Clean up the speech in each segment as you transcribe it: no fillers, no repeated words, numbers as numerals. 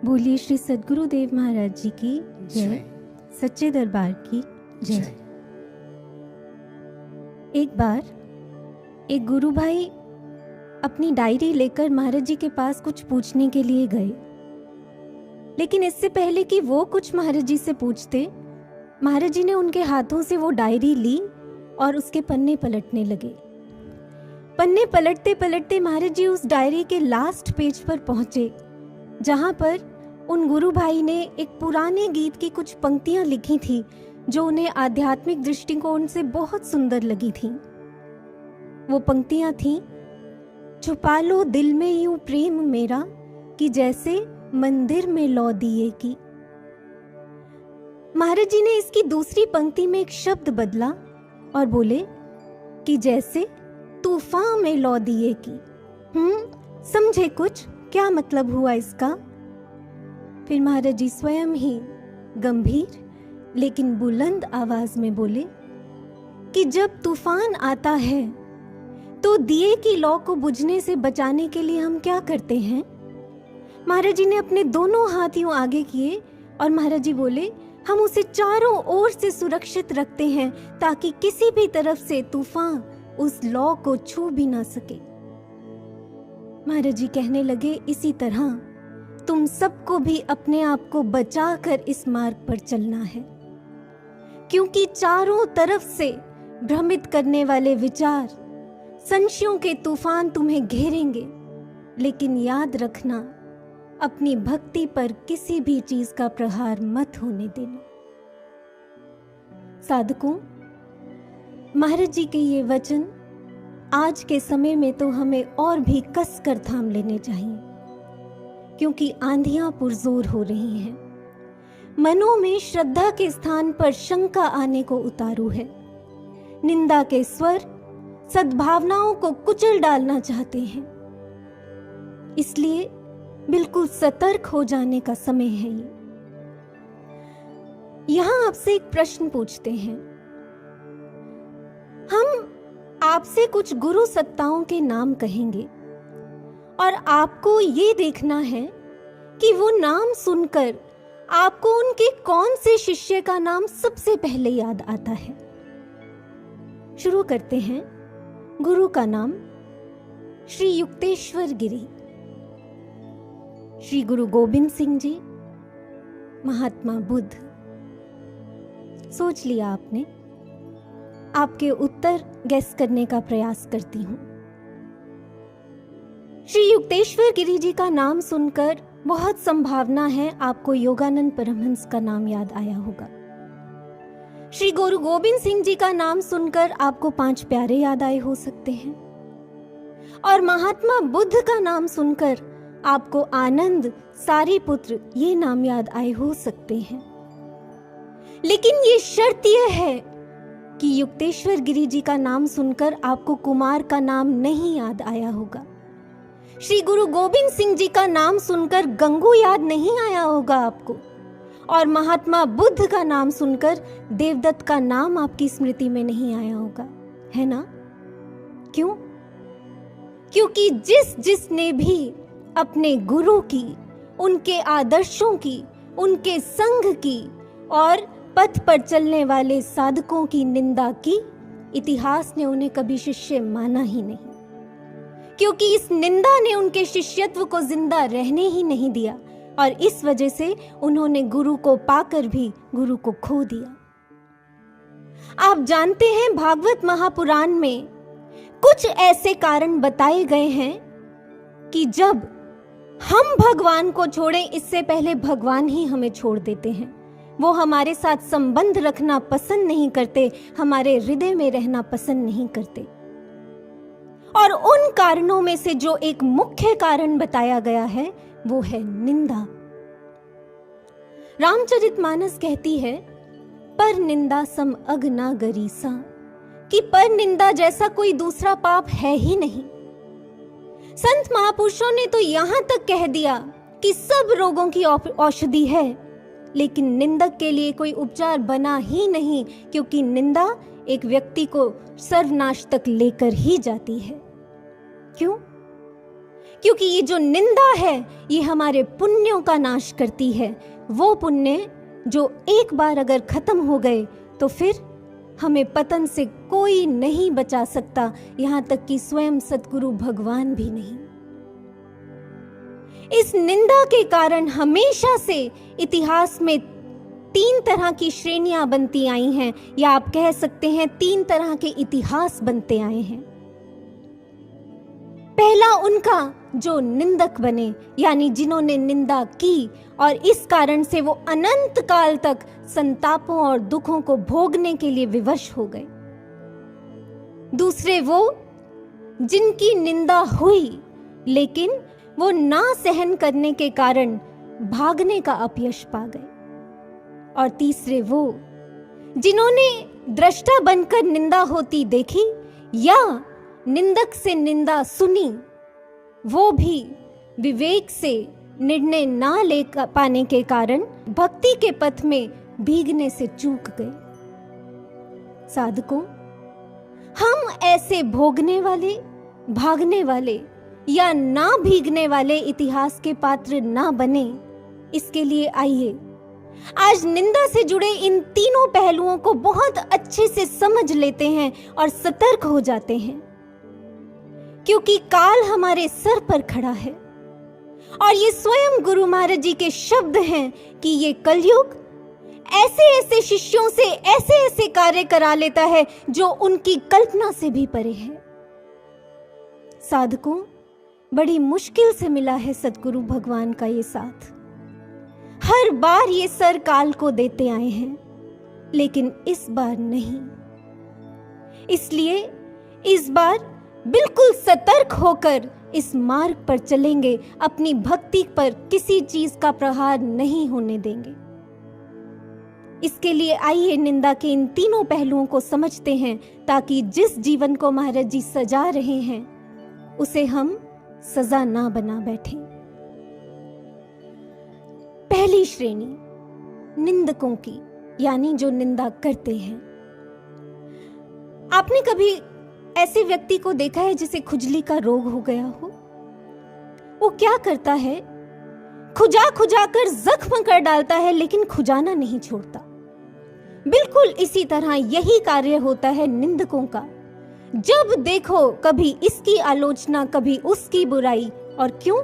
बोलिए श्री सद्गुरुदेव महाराज जी की जय, सच्चे दरबार की जय। एक बार एक गुरु भाई अपनी डायरी लेकर महाराज जी के पास कुछ पूछने के लिए गए, लेकिन इससे पहले कि वो कुछ महाराज जी से पूछते, महाराज जी ने उनके हाथों से वो डायरी ली और उसके पन्ने पलटने लगे। पन्ने पलटते पलटते महाराज जी उस डायरी के लास्ट पेज पर पहुंचे, जहां पर उन गुरु भाई ने एक पुराने गीत की कुछ पंक्तियां लिखी थी जो उन्हें आध्यात्मिक दृष्टिकोण से बहुत सुंदर लगी थी। वो पंक्तियां थीं, छुपा लो दिल में यूं प्रेम मेरा कि जैसे मंदिर में लौ दिए की। महाराज जी ने इसकी दूसरी पंक्ति में एक शब्द बदला और बोले कि जैसे तूफान में लौ दिए की। समझे कुछ क्या मतलब हुआ इसका? फिर महाराज जी स्वयं ही गंभीर लेकिन बुलंद आवाज में बोले कि जब तूफान आता है तो दिए की लौ को बुझने से बचाने के लिए हम क्या करते हैं? महाराज जी ने अपने दोनों हाथ यूं आगे किए और महाराज जी बोले, हम उसे चारों ओर से सुरक्षित रखते हैं ताकि किसी भी तरफ से तूफान उस लौ को छू भी ना सके। महाराज जी कहने लगे, इसी तरह तुम सबको भी अपने आप को बचाकर इस मार्ग पर चलना है, क्योंकि चारों तरफ से भ्रमित करने वाले विचार, संशयों के तूफान तुम्हें घेरेंगे। लेकिन याद रखना, अपनी भक्ति पर किसी भी चीज का प्रहार मत होने देना। साधकों, महाराज जी के ये वचन आज के समय में तो हमें और भी कस कर थाम लेने चाहिए, क्योंकि आंधियां पुरजोर हो रही हैं। मनों में श्रद्धा के स्थान पर शंका आने को उतारू है। निंदा के स्वर सद्भावनाओं को कुचल डालना चाहते हैं। इसलिए बिल्कुल सतर्क हो जाने का समय है ये। यहां आपसे एक प्रश्न पूछते हैं। हम आपसे कुछ गुरु सत्ताओं के नाम कहेंगे और आपको ये देखना है कि वो नाम सुनकर आपको उनके कौन से शिष्य का नाम सबसे पहले याद आता है। शुरू करते हैं। गुरु का नाम श्री युक्तेश्वर गिरी, श्री गुरु गोबिंद सिंह जी, महात्मा बुद्ध। सोच लिया आपने? आपके उत्तर गैस करने का प्रयास करती हूं। श्री युक्तेश्वर गिरी जी का नाम सुनकर बहुत संभावना है आपको योगानंद परमहंस का नाम याद आया होगा। श्री गुरु गोबिंद सिंह जी का नाम सुनकर आपको 5 प्यारे याद आए हो सकते हैं, और महात्मा बुद्ध का नाम सुनकर आपको आनंद, सारिपुत्र ये नाम याद आए हो सकते हैं। लेकिन ये शर्त यह है कि युक्तेश्वर गिरी जी का नाम सुनकर आपको कुमार का नाम नहीं याद आया होगा। श्री गुरु गोबिंद सिंह जी का नाम सुनकर गंगू याद नहीं आया होगा आपको, और महात्मा बुद्ध का नाम सुनकर देवदत्त का नाम आपकी स्मृति में नहीं आया होगा, है ना? क्यों? क्योंकि जिसने भी अपने गुरु की, उनके आदर्शों की, उनके संघ की और पथ पर चलने वाले साधकों की निंदा की, इतिहास ने उन्हें कभी शिष्य माना ही नहीं, क्योंकि इस निंदा ने उनके शिष्यत्व को जिंदा रहने ही नहीं दिया, और इस वजह से उन्होंने गुरु को पाकर भी गुरु को खो दिया। आप जानते हैं, भागवत महापुराण में कुछ ऐसे कारण बताए गए हैं कि जब हम भगवान को छोड़ें, इससे पहले भगवान ही हमें छोड़ देते हैं। वो हमारे साथ संबंध रखना पसंद नहीं करते, हमारे हृदय में रहना पसंद नहीं करते। और उन कारणों में से जो एक मुख्य कारण बताया गया है वो है निंदा। रामचरितमानस कहती है, पर निंदा सम अग ना गरीसा, कि पर निंदा जैसा कोई दूसरा पाप है ही नहीं। संत महापुरुषों ने तो यहां तक कह दिया कि सब रोगों की औषधि है, लेकिन निंदक के लिए कोई उपचार बना ही नहीं, क्योंकि निंदा एक व्यक्ति को सर्वनाश तक लेकर ही जाती है। क्यों? क्योंकि ये जो निंदा है ये हमारे पुण्यों का नाश करती है। वो पुण्य जो एक बार अगर खत्म हो गए तो फिर हमें पतन से कोई नहीं बचा सकता, यहां तक कि स्वयं सतगुरु भगवान भी नहीं। इस निंदा के कारण हमेशा से इतिहास में 3 तरह की श्रेणियां बनती आई हैं, या आप कह सकते हैं 3 तरह के इतिहास बनते आए हैं। पहला उनका जो निंदक बने, यानी जिन्होंने निंदा की और इस कारण से वो अनंत काल तक संतापों और दुखों को भोगने के लिए विवश हो गए। दूसरे वो जिनकी निंदा हुई लेकिन वो ना सहन करने के कारण भागने का अपयश पा गए। और तीसरे वो जिन्होंने दृष्टा बनकर निंदा होती देखी या निंदक से निंदा सुनी, वो भी विवेक से निर्णय ना ले पाने के कारण भक्ति के पथ में भीगने से चूक गए। साधकों, हम ऐसे भोगने वाले, भागने वाले या ना भीगने वाले इतिहास के पात्र ना बने, इसके लिए आइए आज निंदा से जुड़े इन तीनों पहलुओं को बहुत अच्छे से समझ लेते हैं और सतर्क हो जाते हैं, क्योंकि काल हमारे सर पर खड़ा है। और ये स्वयं गुरु महाराज जी के शब्द हैं कि ये कलयुग ऐसे ऐसे शिष्यों से ऐसे ऐसे कार्य करा लेता है जो उनकी कल्पना से भी परे है। साधकों, बड़ी मुश्किल से मिला है सतगुरु भगवान का ये साथ। हर बार ये सर काल को देते आए हैं, लेकिन इस बार नहीं। इसलिए इस बार बिल्कुल सतर्क होकर इस मार्ग पर चलेंगे, अपनी भक्ति पर किसी चीज का प्रहार नहीं होने देंगे। इसके लिए आइए निंदा के इन तीनों पहलुओं को समझते हैं, ताकि जिस जीवन को महाराज जी सजा रहे हैं उसे हम सजा ना बना बैठे। पहली श्रेणी निंदकों की, यानी जो निंदा करते हैं। आपने कभी ऐसे व्यक्ति को देखा है जिसे खुजली का रोग हो गया हो? वो क्या करता है, खुजा खुजा कर जख्म कर डालता है, लेकिन खुजाना नहीं छोड़ता। बिल्कुल इसी तरह यही कार्य होता है निंदकों का। जब देखो कभी इसकी आलोचना, कभी उसकी बुराई। और क्यों?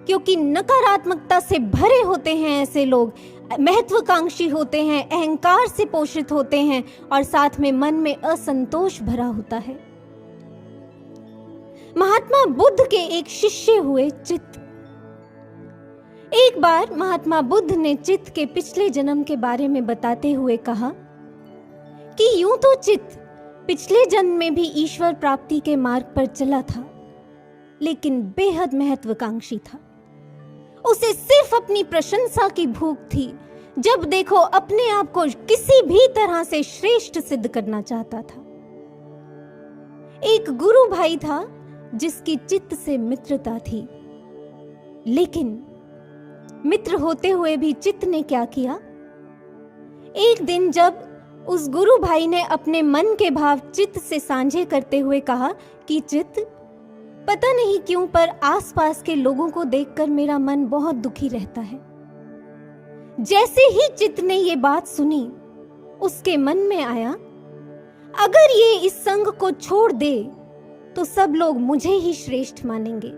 क्योंकि नकारात्मकता से भरे होते हैं ऐसे लोग, महत्वाकांक्षी होते हैं, अहंकार से पोषित होते हैं और साथ में मन में असंतोष भरा होता है। महात्मा बुद्ध के एक शिष्य हुए चित्त। एक बार महात्मा बुद्ध ने चित्त के पिछले जन्म के बारे में बताते हुए कहा कि यूं तो चित्त पिछले जन्म में भी ईश्वर प्राप्ति के मार्ग पर चला था, लेकिन बेहद महत्वाकांक्षी था। उसे सिर्फ अपनी प्रशंसा की भूख थी। जब देखो अपने आप को किसी भी तरह से श्रेष्ठ सिद्ध करना चाहता था। एक गुरु भाई था जिसकी चित्त से मित्रता थी, लेकिन मित्र होते हुए भी चित्त ने क्या किया? एक दिन जब उस गुरु भाई ने अपने मन के भाव चित्त से साझे करते हुए कहा कि चित्त, पता नहीं क्यों पर आसपास के लोगों को देखकर मेरा मन बहुत दुखी रहता है। जैसे ही चित्त ने ये बात सुनी, उसके मन में आया, अगर ये इस संग को छोड़ दे तो सब लोग मुझे ही श्रेष्ठ मानेंगे,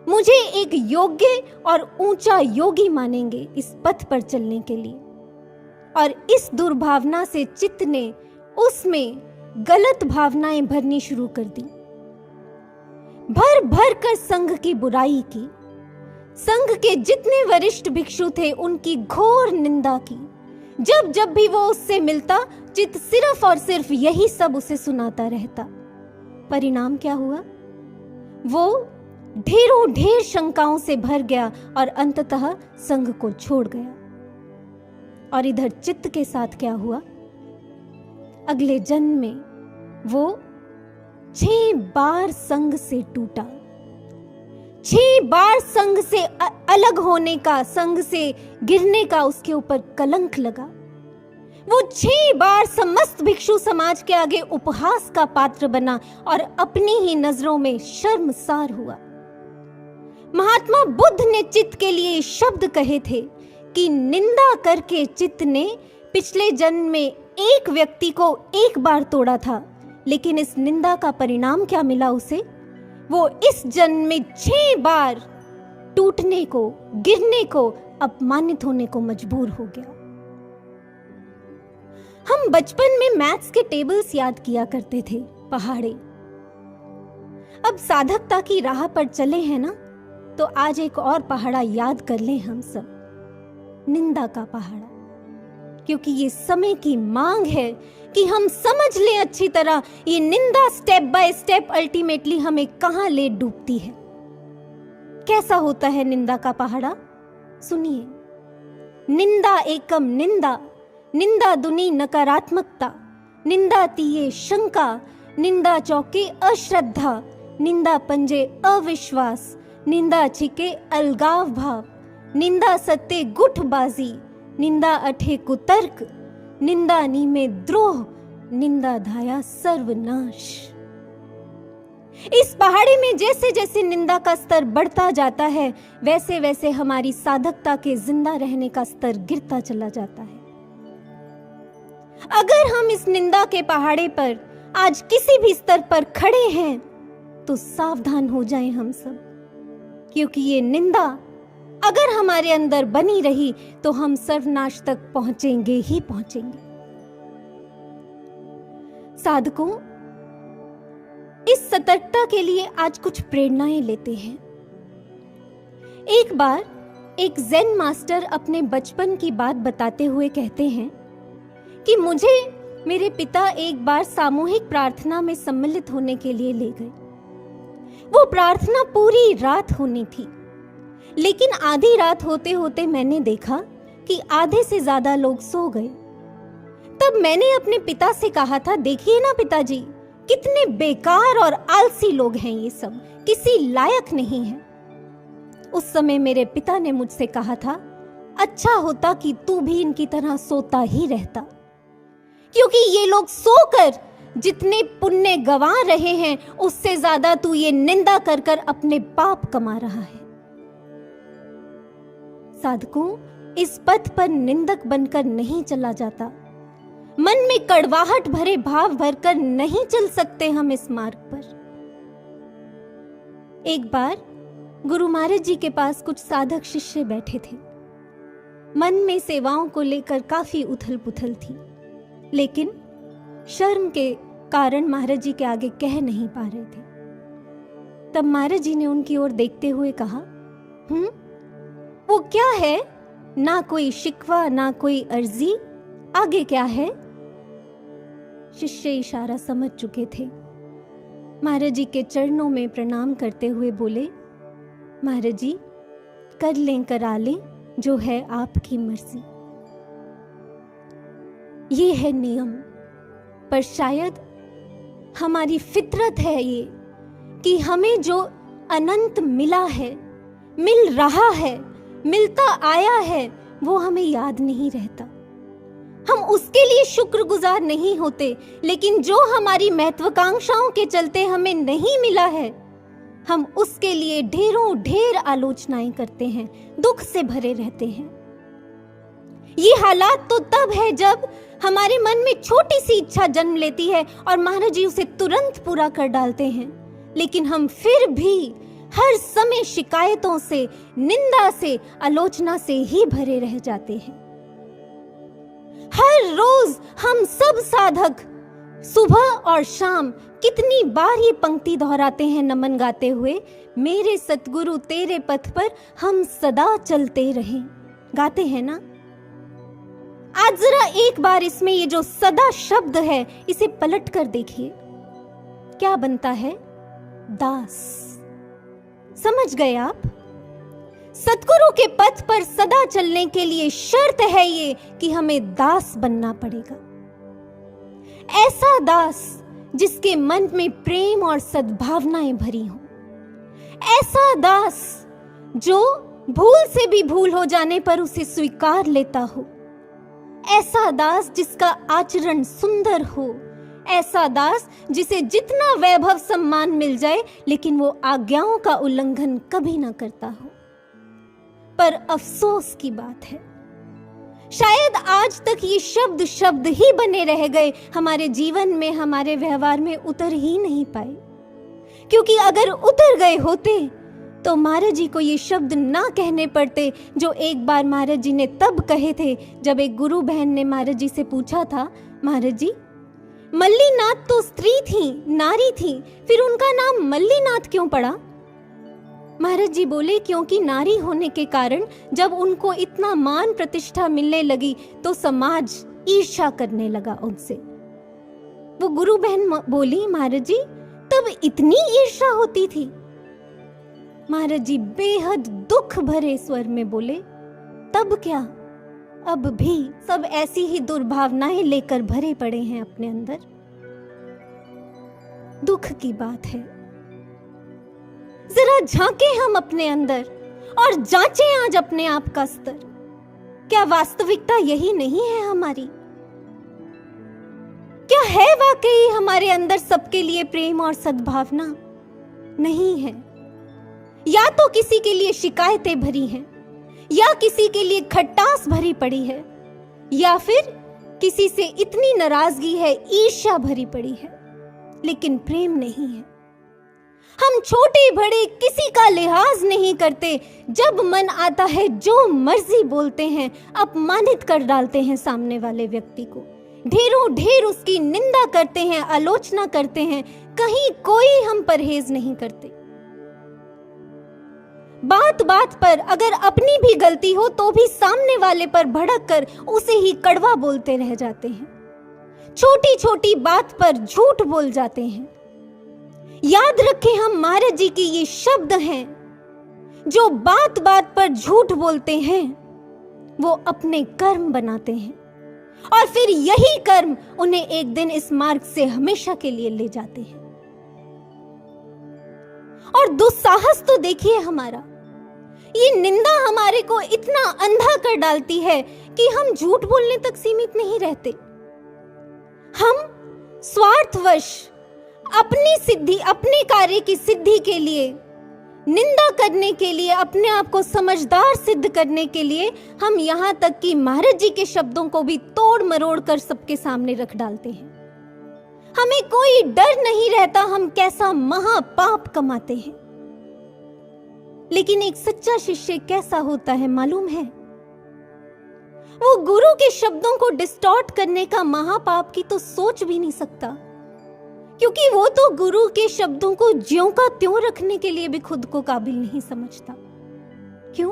मुझे एक योग्य और ऊंचा योगी मानेंगे इस पथ पर चलने के लिए। और इस दुर्भावना से चित्त ने उसमें गलत भावनाएं भरनी शुरू कर दी। भर भर कर संघ की बुराई की, संघ के जितने वरिष्ठ भिक्षु थे उनकी घोर निंदा की। जब जब भी वो उससे मिलता, चित्त सिर्फ और सिर्फ यही सब उसे सुनाता रहता। परिणाम क्या हुआ? वो ढेरों ढेर शंकाओं से भर गया और अंततः संघ को छोड़ गया। और इधर चित्त के साथ क्या हुआ? अगले जन्म में वो 6 बार संघ से टूटा। 6 बार संघ से अलग होने का, संघ से गिरने का उसके ऊपर कलंक लगा। वो 6 बार समस्त भिक्षु समाज के आगे उपहास का पात्र बना और अपनी ही नजरों में शर्मसार हुआ। महात्मा बुद्ध ने चित्त के लिए शब्द कहे थे कि निंदा करके चित्त ने पिछले जन्म में एक व्यक्ति को एक बार तोड़ा था, लेकिन इस निंदा का परिणाम क्या मिला उसे? वो इस जन्म में 6 बार टूटने को, गिरने को, अपमानित होने को मजबूर हो गया। हम बचपन में मैथ्स के टेबल्स याद किया करते थे, पहाड़े। अब साधकता की राह पर चले हैं ना, तो आज एक और पहाड़ा याद कर लें हम सब, निंदा का पहाड़ा। क्योंकि ये समय की मांग है कि हम समझ लें अच्छी तरह ये निंदा स्टेप बाय स्टेप अल्टीमेटली हमें कहां ले डूबती है। कैसा होता है निंदा का पहाड़ा? सुनिए। निंदा एकम निंदा, निंदा दुनी नकारात्मकता, निंदा तीये शंका, निंदा चौके अश्रद्धा, निंदा पंजे अविश्वास, निंदा छिके अलगाव भाव, निंदा सत्य गुटबाजी, निंदा अठे कुतर्क, निंदा नीमे द्रोह, निंदा धाया सर्वनाश। इस पहाड़ी में जैसे जैसे निंदा का स्तर बढ़ता जाता है, वैसे वैसे हमारी साधकता के जिंदा रहने का स्तर गिरता चला जाता है। अगर हम इस निंदा के पहाड़े पर आज किसी भी स्तर पर खड़े हैं, तो सावधान हो जाएं हम सब, क्योंकि ये निंदा अगर हमारे अंदर बनी रही तो हम सर्वनाश तक पहुंचेंगे ही पहुंचेंगे। साधकों, इस सतर्कता के लिए आज कुछ प्रेरणाएं लेते हैं। एक बार एक ज़ेन मास्टर अपने बचपन की बात बताते हुए कहते हैं कि मुझे मेरे पिता एक बार सामूहिक प्रार्थना में सम्मिलित होने के लिए ले गए। वो प्रार्थना पूरी रात होनी थी, लेकिन आधी रात होते होते मैंने देखा कि आधे से ज्यादा लोग सो गए। तब मैंने अपने पिता से कहा था, देखिए ना पिताजी, कितने बेकार और आलसी लोग हैं, ये सब किसी लायक नहीं है। उस समय मेरे पिता ने मुझसे कहा था, अच्छा होता कि तू भी इनकी तरह सोता ही रहता, क्योंकि ये लोग सोकर जितने पुण्य गंवा रहे हैं उससे ज्यादा तू ये निंदा कर कर अपने पाप कमा रहा है। साधकों, इस पथ पर निंदक बनकर नहीं चला जाता। मन में कड़वाहट भरे भाव भरकर नहीं चल सकते हम इस मार्ग पर। एक बार गुरु महाराज जी के पास कुछ साधक शिष्य बैठे थे। मन में सेवाओं को लेकर काफी उथल पुथल थी, लेकिन शर्म के कारण महाराज जी के आगे कह नहीं पा रहे थे। तब महाराज जी ने उनकी ओर देखते हुए कहा, वो क्या है? ना कोई शिकवा, ना कोई अर्जी, आगे क्या है? शिष्य इशारा समझ चुके थे। महाराज जी के चरणों में प्रणाम करते हुए बोले, महाराज जी, कर लें करा लें, जो है आपकी मर्जी। ये है नियम, पर शायद हमारी फितरत है ये कि हमें जो अनंत मिला है, मिल रहा है, मिलता आया है, वो हमें याद नहीं रहता। हम उसके लिए शुक्रगुजार नहीं होते, लेकिन जो हमारी महत्वाकांक्षाओं के चलते हमें नहीं मिला है, हम उसके लिए ढेरों ढेर आलोचनाएं करते हैं, दुख से भरे रहते हैं। ये हालात तो तब है जब हमारे मन में छोटी सी इच्छा जन्म लेती है और महाराज जी उसे तुरंत पूरा कर डालते हैं, लेकिन हम फिर भी हर समय शिकायतों से, निंदा से, आलोचना से ही भरे रह जाते हैं। हर रोज हम सब साधक सुबह और शाम कितनी बार ये पंक्ति दोहराते हैं नमन गाते हुए, मेरे सतगुरु तेरे पथ पर हम सदा चलते रहें। गाते हैं ना? आज जरा एक बार इसमें ये जो सदा शब्द है, इसे पलट कर देखिए, क्या बनता है? दास। समझ गए आप? सतगुरु के पथ पर सदा चलने के लिए शर्त है ये कि हमें दास बनना पड़ेगा। ऐसा दास जिसके मन में प्रेम और सद्भावनाएं भरी हों। ऐसा दास जो भूल से भी भूल हो जाने पर उसे स्वीकार लेता हो। ऐसा दास जिसका आचरण सुंदर हो, ऐसा दास जिसे जितना वैभव सम्मान मिल जाए लेकिन वो आज्ञाओं का उल्लंघन कभी ना करता हो। पर अफसोस की बात है, शायद आज तक ये शब्द शब्द ही बने रह गए, हमारे जीवन में, हमारे व्यवहार में उतर ही नहीं पाए। क्योंकि अगर उतर गए होते तो महाराज जी को ये शब्द ना कहने पड़ते जो एक बार महाराज जी ने तब कहे थे जब एक गुरु बहन ने महाराज जी से पूछा था, महाराज जी मल्लीनाथ तो स्त्री थी, नारी थी, फिर उनका नाम मल्लीनाथ क्यों पड़ा? महाराज जी बोले क्योंकि नारी होने के कारण जब उनको इतना मान प्रतिष्ठा मिलने लगी तो समाज ईर्ष्या करने लगा उनसे। वो गुरु बहन बोली, महाराज जी तब इतनी ईर्ष्या होती थी? महाराज जी बेहद दुख भरे स्वर में बोले, तब क्या, अब भी सब ऐसी ही दुर्भावनाएं लेकर भरे पड़े हैं अपने अंदर। दुख की बात है। जरा झांके हम अपने अंदर और जांचें आज अपने आप का स्तर। क्या वास्तविकता यही नहीं है हमारी? क्या है वाकई हमारे अंदर सबके लिए प्रेम और सद्भावना? नहीं है। या तो किसी के लिए शिकायतें भरी हैं, या किसी के लिए खटास भरी पड़ी है, या फिर किसी से इतनी नाराजगी है, ईर्ष्या भरी पड़ी है, लेकिन प्रेम नहीं है। हम छोटे बड़े किसी का लिहाज नहीं करते, जब मन आता है जो मर्जी बोलते हैं, अपमानित कर डालते हैं सामने वाले व्यक्ति को, ढेरों ढेर उसकी निंदा करते हैं, आलोचना करते हैं, कहीं कोई हम परहेज नहीं करते। बात बात पर अगर अपनी भी गलती हो तो भी सामने वाले पर भड़क कर उसे ही कड़वा बोलते रह जाते हैं। छोटी छोटी बात पर झूठ बोल जाते हैं। याद रखें, हम महाराज जी के ये शब्द हैं, जो बात बात पर झूठ बोलते हैं वो अपने कर्म बनाते हैं और फिर यही कर्म उन्हें एक दिन इस मार्ग से हमेशा के लिए ले जाते हैं। और दुस्साहस तो देखिए हमारा, ये निंदा हमारे को इतना अंधा कर डालती है कि हम झूठ बोलने तक सीमित नहीं रहते। हम स्वार्थवश अपनी सिद्धि, अपने कार्य की सिद्धि के लिए, निंदा करने के लिए, अपने आप को समझदार सिद्ध करने के लिए हम यहाँ तक कि महाराज जी के शब्दों को भी तोड़ मरोड़ कर सबके सामने रख डालते हैं। हमें कोई डर नहीं रहता हम कैसा महापाप कमाते हैं। लेकिन एक सच्चा शिष्य कैसा होता है मालूम है? वो गुरु के शब्दों को डिस्टॉर्ट करने का महापाप की तो सोच भी नहीं सकता, क्योंकि वो तो गुरु के शब्दों को ज्यों का त्यों रखने के लिए भी खुद को काबिल नहीं समझता। क्यों?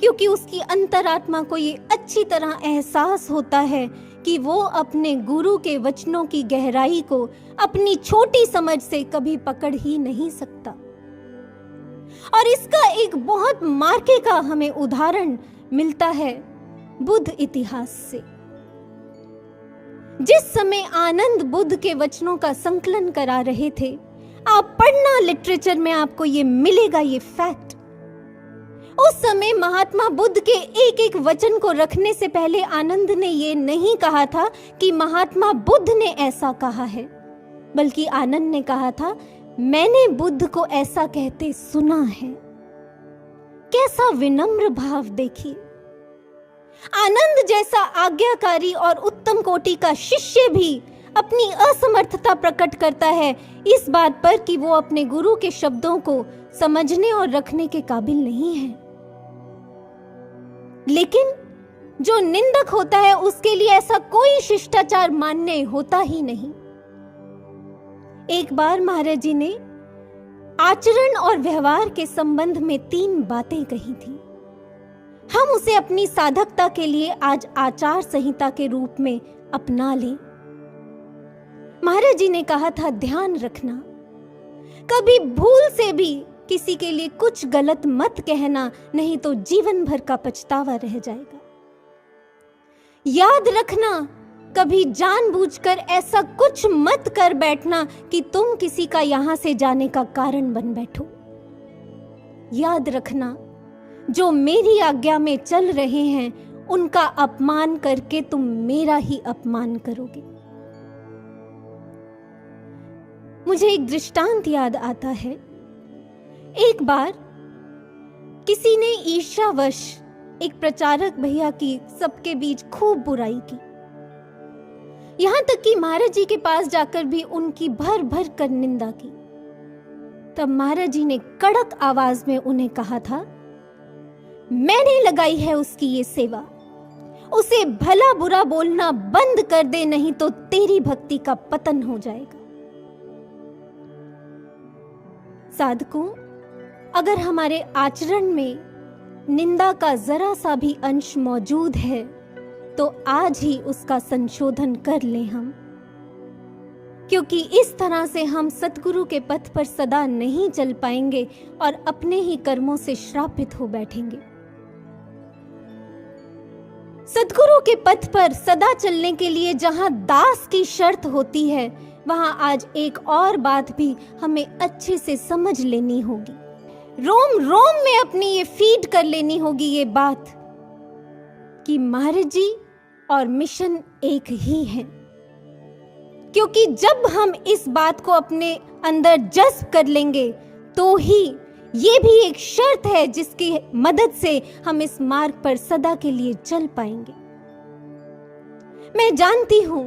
क्योंकि उसकी अंतरात्मा को ये अच्छी तरह एहसास होता है कि वो अपने गुरु के वचनों की गहराई को अपनी छोटी समझ से कभी पकड़ ही नहीं सकता। और इसका एक बहुत मार्के का हमें उदाहरण मिलता है बुद्ध इतिहास से। जिस समय आनंद बुद्ध के वचनों का संकलन करा रहे थे, आप पढ़ना लिटरेचर में आपको ये मिलेगा, ये फैक्ट। उस समय महात्मा बुद्ध के एक एक वचन को रखने से पहले आनंद ने ये नहीं कहा था कि महात्मा बुद्ध ने ऐसा कहा है, बल्कि आनंद ने कहा था, मैंने बुद्ध को ऐसा कहते सुना है। कैसा विनम्र भाव देखिए। आनंद जैसा आज्ञाकारी और उत्तम कोटि का शिष्य भी अपनी असमर्थता प्रकट करता है इस बात पर कि वो अपने गुरु के शब्दों को समझने और रखने के काबिल नहीं है। लेकिन जो निंदक होता है उसके लिए ऐसा कोई शिष्टाचार मान्य होता ही नहीं। एक बार महाराज जी ने आचरण और व्यवहार के संबंध में 3 बातें कही थी। हम उसे अपनी साधकता के लिए आज आचार संहिता के रूप में अपना लें। महाराज जी ने कहा था, ध्यान रखना, कभी भूल से भी किसी के लिए कुछ गलत मत कहना, नहीं तो जीवन भर का पछतावा रह जाएगा। याद रखना, कभी जानबूझकर ऐसा कुछ मत कर बैठना कि तुम किसी का यहां से जाने का कारण बन बैठो। याद रखना, जो मेरी आज्ञा में चल रहे हैं उनका अपमान करके तुम मेरा ही अपमान करोगे। मुझे एक दृष्टांत याद आता है। एक बार किसी ने ईर्ष्यावश एक प्रचारक भैया की सबके बीच खूब बुराई की, यहां तक कि महाराज जी के पास जाकर भी उनकी भर भर कर निंदा की। तब महाराज जी ने कड़क आवाज में उन्हें कहा था, मैंने लगाई है उसकी ये सेवा, उसे भला बुरा बोलना बंद कर दे, नहीं तो तेरी भक्ति का पतन हो जाएगा। साधकों, अगर हमारे आचरण में निंदा का जरा सा भी अंश मौजूद है तो आज ही उसका संशोधन कर लें हम, क्योंकि इस तरह से हम सतगुरु के पथ पर सदा नहीं चल पाएंगे और अपने ही कर्मों से श्रापित हो बैठेंगे। सतगुरु के पथ पर सदा चलने के लिए जहां दास की शर्त होती है, वहां आज एक और बात भी हमें अच्छे से समझ लेनी होगी, रोम रोम में अपनी ये फीड कर लेनी होगी ये बात कि महाराज जी और मिशन एक ही है। क्योंकि जब हम इस बात को अपने अंदर जज्ब कर लेंगे तो ही ये भी एक शर्त है जिसकी मदद से हम इस मार्ग पर सदा के लिए चल पाएंगे। मैं जानती हूं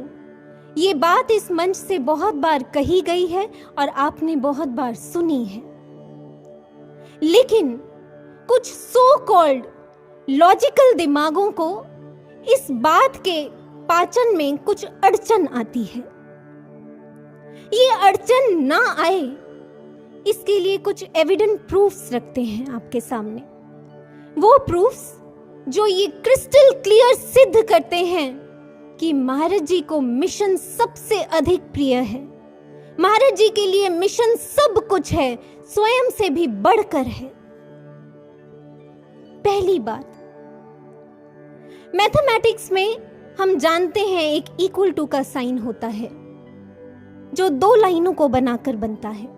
ये बात इस मंच से बहुत बार कही गई है और आपने बहुत बार सुनी है, लेकिन कुछ सो कॉल्ड लॉजिकल दिमागों को इस बात के पाचन में कुछ अड़चन आती है। ये अड़चन ना आए इसके लिए कुछ एविडेंट प्रूफ्स रखते हैं आपके सामने। वो प्रूफ्स जो ये क्रिस्टल क्लियर सिद्ध करते हैं कि महाराज जी को मिशन सबसे अधिक प्रिय है, महाराज जी के लिए मिशन सब कुछ है, स्वयं से भी बढ़कर है। पहली बात, मैथमेटिक्स में हम जानते हैं एक इक्वल टू का साइन होता है जो दो लाइनों को बनाकर बनता है।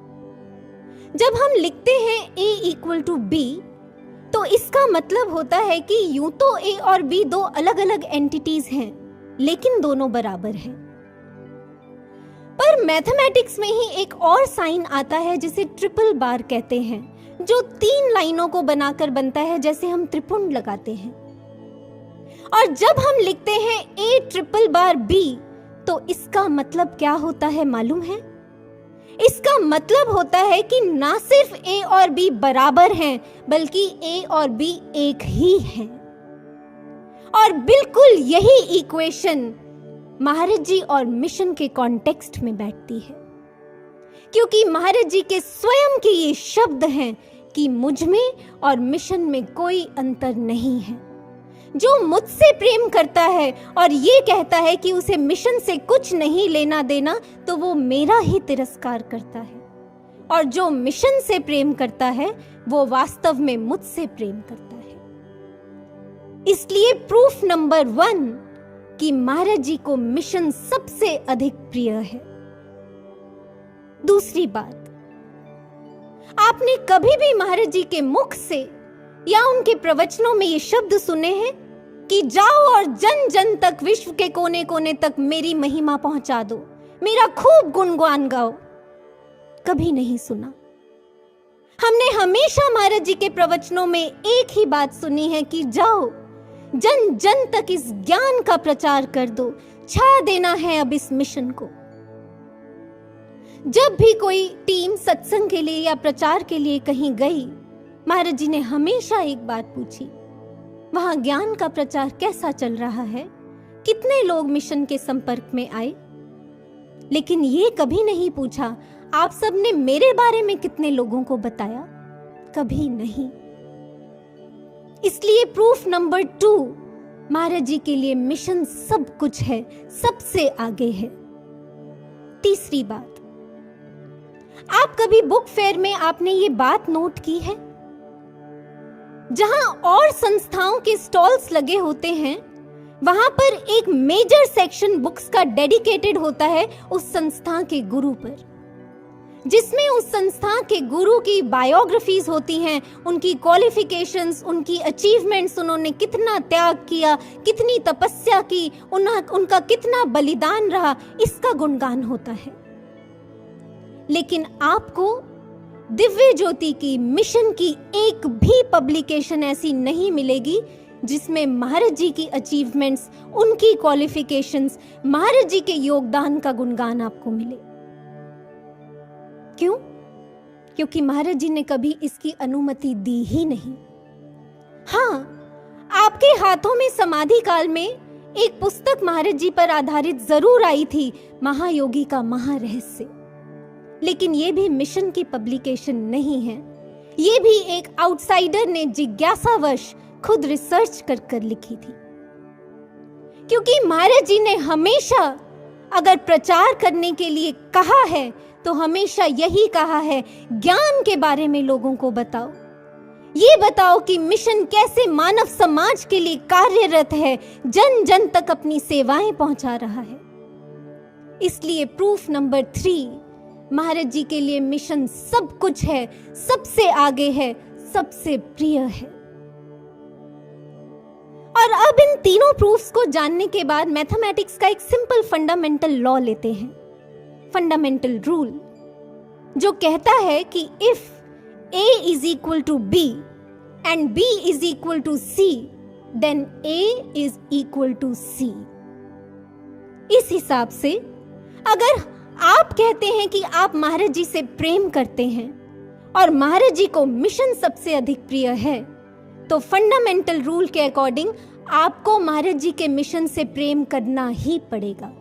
जब हम लिखते हैं a इक्वल टू b तो इसका मतलब होता है कि यूं तो a और b दो अलग अलग एंटिटीज हैं, लेकिन दोनों बराबर हैं। पर मैथमेटिक्स में ही एक और साइन आता है जिसे ट्रिपल बार कहते हैं, जो तीन लाइनों को बनाकर बनता है, जैसे हम त्रिपुंड लगाते हैं। और जब हम लिखते हैं a ट्रिपल बार b तो इसका मतलब क्या होता है मालूम है? इसका मतलब होता है कि ना सिर्फ a और b बराबर हैं, बल्कि a और b एक ही हैं। और बिल्कुल यही इक्वेशन महाराज जी और मिशन के कॉन्टेक्स्ट में बैठती है, क्योंकि महाराज जी के स्वयं के ये शब्द हैं कि मुझ में और मिशन में कोई अंतर नहीं है। जो मुझसे प्रेम करता है और ये कहता है कि उसे मिशन से कुछ नहीं लेना देना, तो वो मेरा ही तिरस्कार करता है, और जो मिशन से प्रेम करता है वो वास्तव में मुझसे प्रेम करता है। इसलिए प्रूफ नंबर 1 कि महाराज जी को मिशन सबसे अधिक प्रिय है। दूसरी बात, आपने कभी भी महाराज जी के मुख से या उनके प्रवचनों में ये शब्द सुने हैं कि जाओ और जन जन तक, विश्व के कोने कोने तक मेरी महिमा पहुंचा दो, मेरा खूब गुणगान गाओ? कभी नहीं सुना। हमने हमेशा महाराज जी के प्रवचनों में एक ही बात सुनी है कि जाओ जन जन तक इस ज्ञान का प्रचार कर दो, छा देना है अब इस मिशन को। जब भी कोई टीम सत्संग के लिए या प्रचार के लिए कहीं गई, महाराज जी ने हमेशा एक बात पूछी, वहां ज्ञान का प्रचार कैसा चल रहा है, कितने लोग मिशन के संपर्क में आए? लेकिन ये कभी नहीं पूछा आप सबने मेरे बारे में कितने लोगों को बताया, कभी नहीं। इसलिए प्रूफ नंबर 2, महाराज जी के लिए मिशन सब कुछ है, सबसे आगे है। तीसरी बात, आप कभी बुक फेयर में आपने ये बात नोट की है, जहां और संस्थाओं के स्टॉल्स लगे होते हैं, वहां पर एक मेजर सेक्शन बुक्स का डेडिकेटेड होता है उस संस्था के गुरु पर, जिसमें उस संस्था के गुरु की बायोग्राफीज होती हैं, उनकी क्वालिफिकेशंस, उनकी अचीवमेंट्स, उन्होंने कितना त्याग किया, कितनी तपस्या की, उनका कितना बलिदान रहा, इसका गुणगान होता है। लेकिन आपको दिव्य ज्योति की मिशन की एक भी पब्लिकेशन ऐसी नहीं मिलेगी जिसमें महाराज जी की अचीवमेंट्स, उनकी क्वालिफिकेशंस, महाराज जी के योगदान का गुणगान आपको मिले। क्यों? क्योंकि महाराज जी ने कभी इसकी अनुमति दी ही नहीं। हाँ, आपके हाथों में समाधि काल में एक पुस्तक महाराज जी पर आधारित जरूर आई थी, महायोगी का महारहस्य, लेकिन ये भी मिशन की पब्लिकेशन नहीं है। ये भी एक आउटसाइडर ने जिज्ञासावश खुद रिसर्च कर लिखी थी। क्योंकि महाराज जी ने हमेशा अगर प्रचार करने के लिए कहा है तो हमेशा यही कहा है, ज्ञान के बारे में लोगों को बताओ। ये बताओ कि मिशन कैसे मानव समाज के लिए कार्यरत है, जन जन तक अपनी सेवाएं पहुंचा रहा है। इसलिए प्रूफ नंबर 3, महाराज जी के लिए मिशन सब कुछ है, सबसे आगे है, सबसे प्रिय है। और अब इन तीनों प्रूफ्स को जानने के बाद मैथमेटिक्स का एक सिंपल फंडामेंटल लॉ लेते हैं, फंडामेंटल रूल, जो कहता है कि if A is equal to B and B is equal to C, then A is equal to C. इस हिसाब से अगर आप कहते हैं कि आप महाराज जी से प्रेम करते हैं और महाराज जी को मिशन सबसे अधिक प्रिय है, तो फंडामेंटल रूल के अकॉर्डिंग आपको महाराज जी के मिशन से प्रेम करना ही पड़ेगा।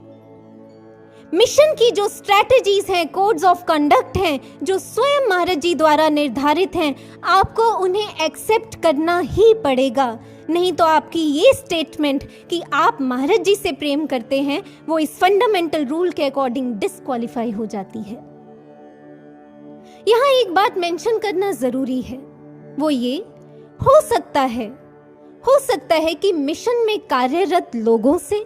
मिशन की जो स्ट्रैटेजीज हैं, कोड्स ऑफ कंडक्ट हैं, जो स्वयं महाराज जी द्वारा निर्धारित हैं, आपको उन्हें एक्सेप्ट करना ही पड़ेगा। नहीं तो आपकी ये स्टेटमेंट कि आप महाराज जी से प्रेम करते हैं, वो इस फंडामेंटल रूल के अकॉर्डिंग डिस्क्वालीफाई हो जाती है। यहाँ एक बात मेंशन करना जरूरी है, वो ये हो सकता है कि मिशन में कार्यरत लोगों से,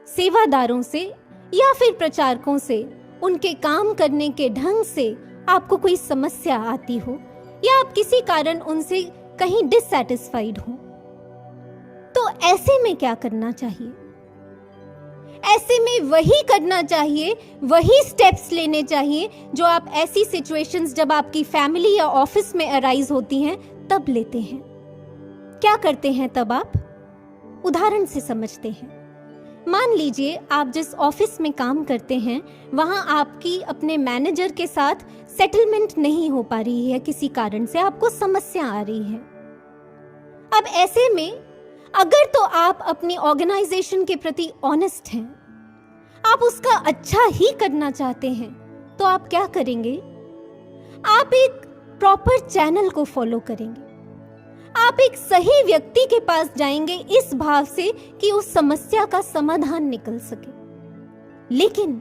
सेवादारों से या फिर प्रचारकों से, उनके काम करने के ढंग से आपको कोई समस्या आती हो या आप किसी कारण उनसे कहीं डिससैटिस्फाइड हो। तो ऐसे में क्या करना चाहिए? ऐसे में वही करना चाहिए, वही स्टेप्स लेने चाहिए जो आप ऐसी सिचुएशंस जब आपकी फैमिली या ऑफिस में अराइज होती हैं तब लेते हैं। क्या करते हैं तब आप? उदाहरण से समझते हैं। मान लीजिए आप जिस ऑफिस में काम करते हैं वहां आपकी अपने मैनेजर के साथ सेटलमेंट नहीं हो पा रही है, किसी कारण से आपको समस्या आ रही है। अब ऐसे में अगर तो आप अपनी ऑर्गेनाइजेशन के प्रति ऑनेस्ट हैं, आप उसका अच्छा ही करना चाहते हैं, तो आप क्या करेंगे? आप एक प्रॉपर चैनल को फॉलो करेंगे। आप एक सही व्यक्ति के पास जाएंगे इस भाव से कि उस समस्या का समाधान निकल सके। लेकिन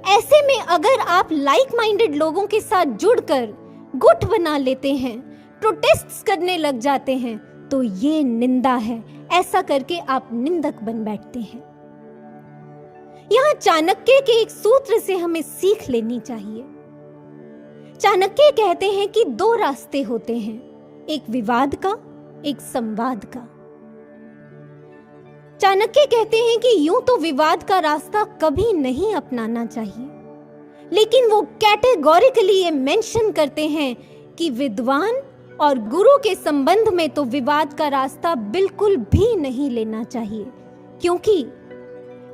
ऐसे में अगर आप लाइक माइंडेड लोगों के साथ जुड़कर गुट बना लेते हैं, प्रोटेस्ट्स करने लग जाते हैं, तो ये निंदा है। ऐसा करके आप निंदक बन बैठते हैं। यहां चाणक्य के एक सूत्र से हमें सीख लेनी चाहिए। चाणक्य कहते हैं कि 2 रास्ते होते हैं, एक विवाद का, एक संवाद का। चाणक्य कहते हैं कि यूं तो विवाद का रास्ता कभी नहीं अपनाना चाहिए, लेकिन वो कैटेगोरिकली ये मेंशन करते हैं कि विद्वान और गुरु के संबंध में तो विवाद का रास्ता बिल्कुल भी नहीं लेना चाहिए, क्योंकि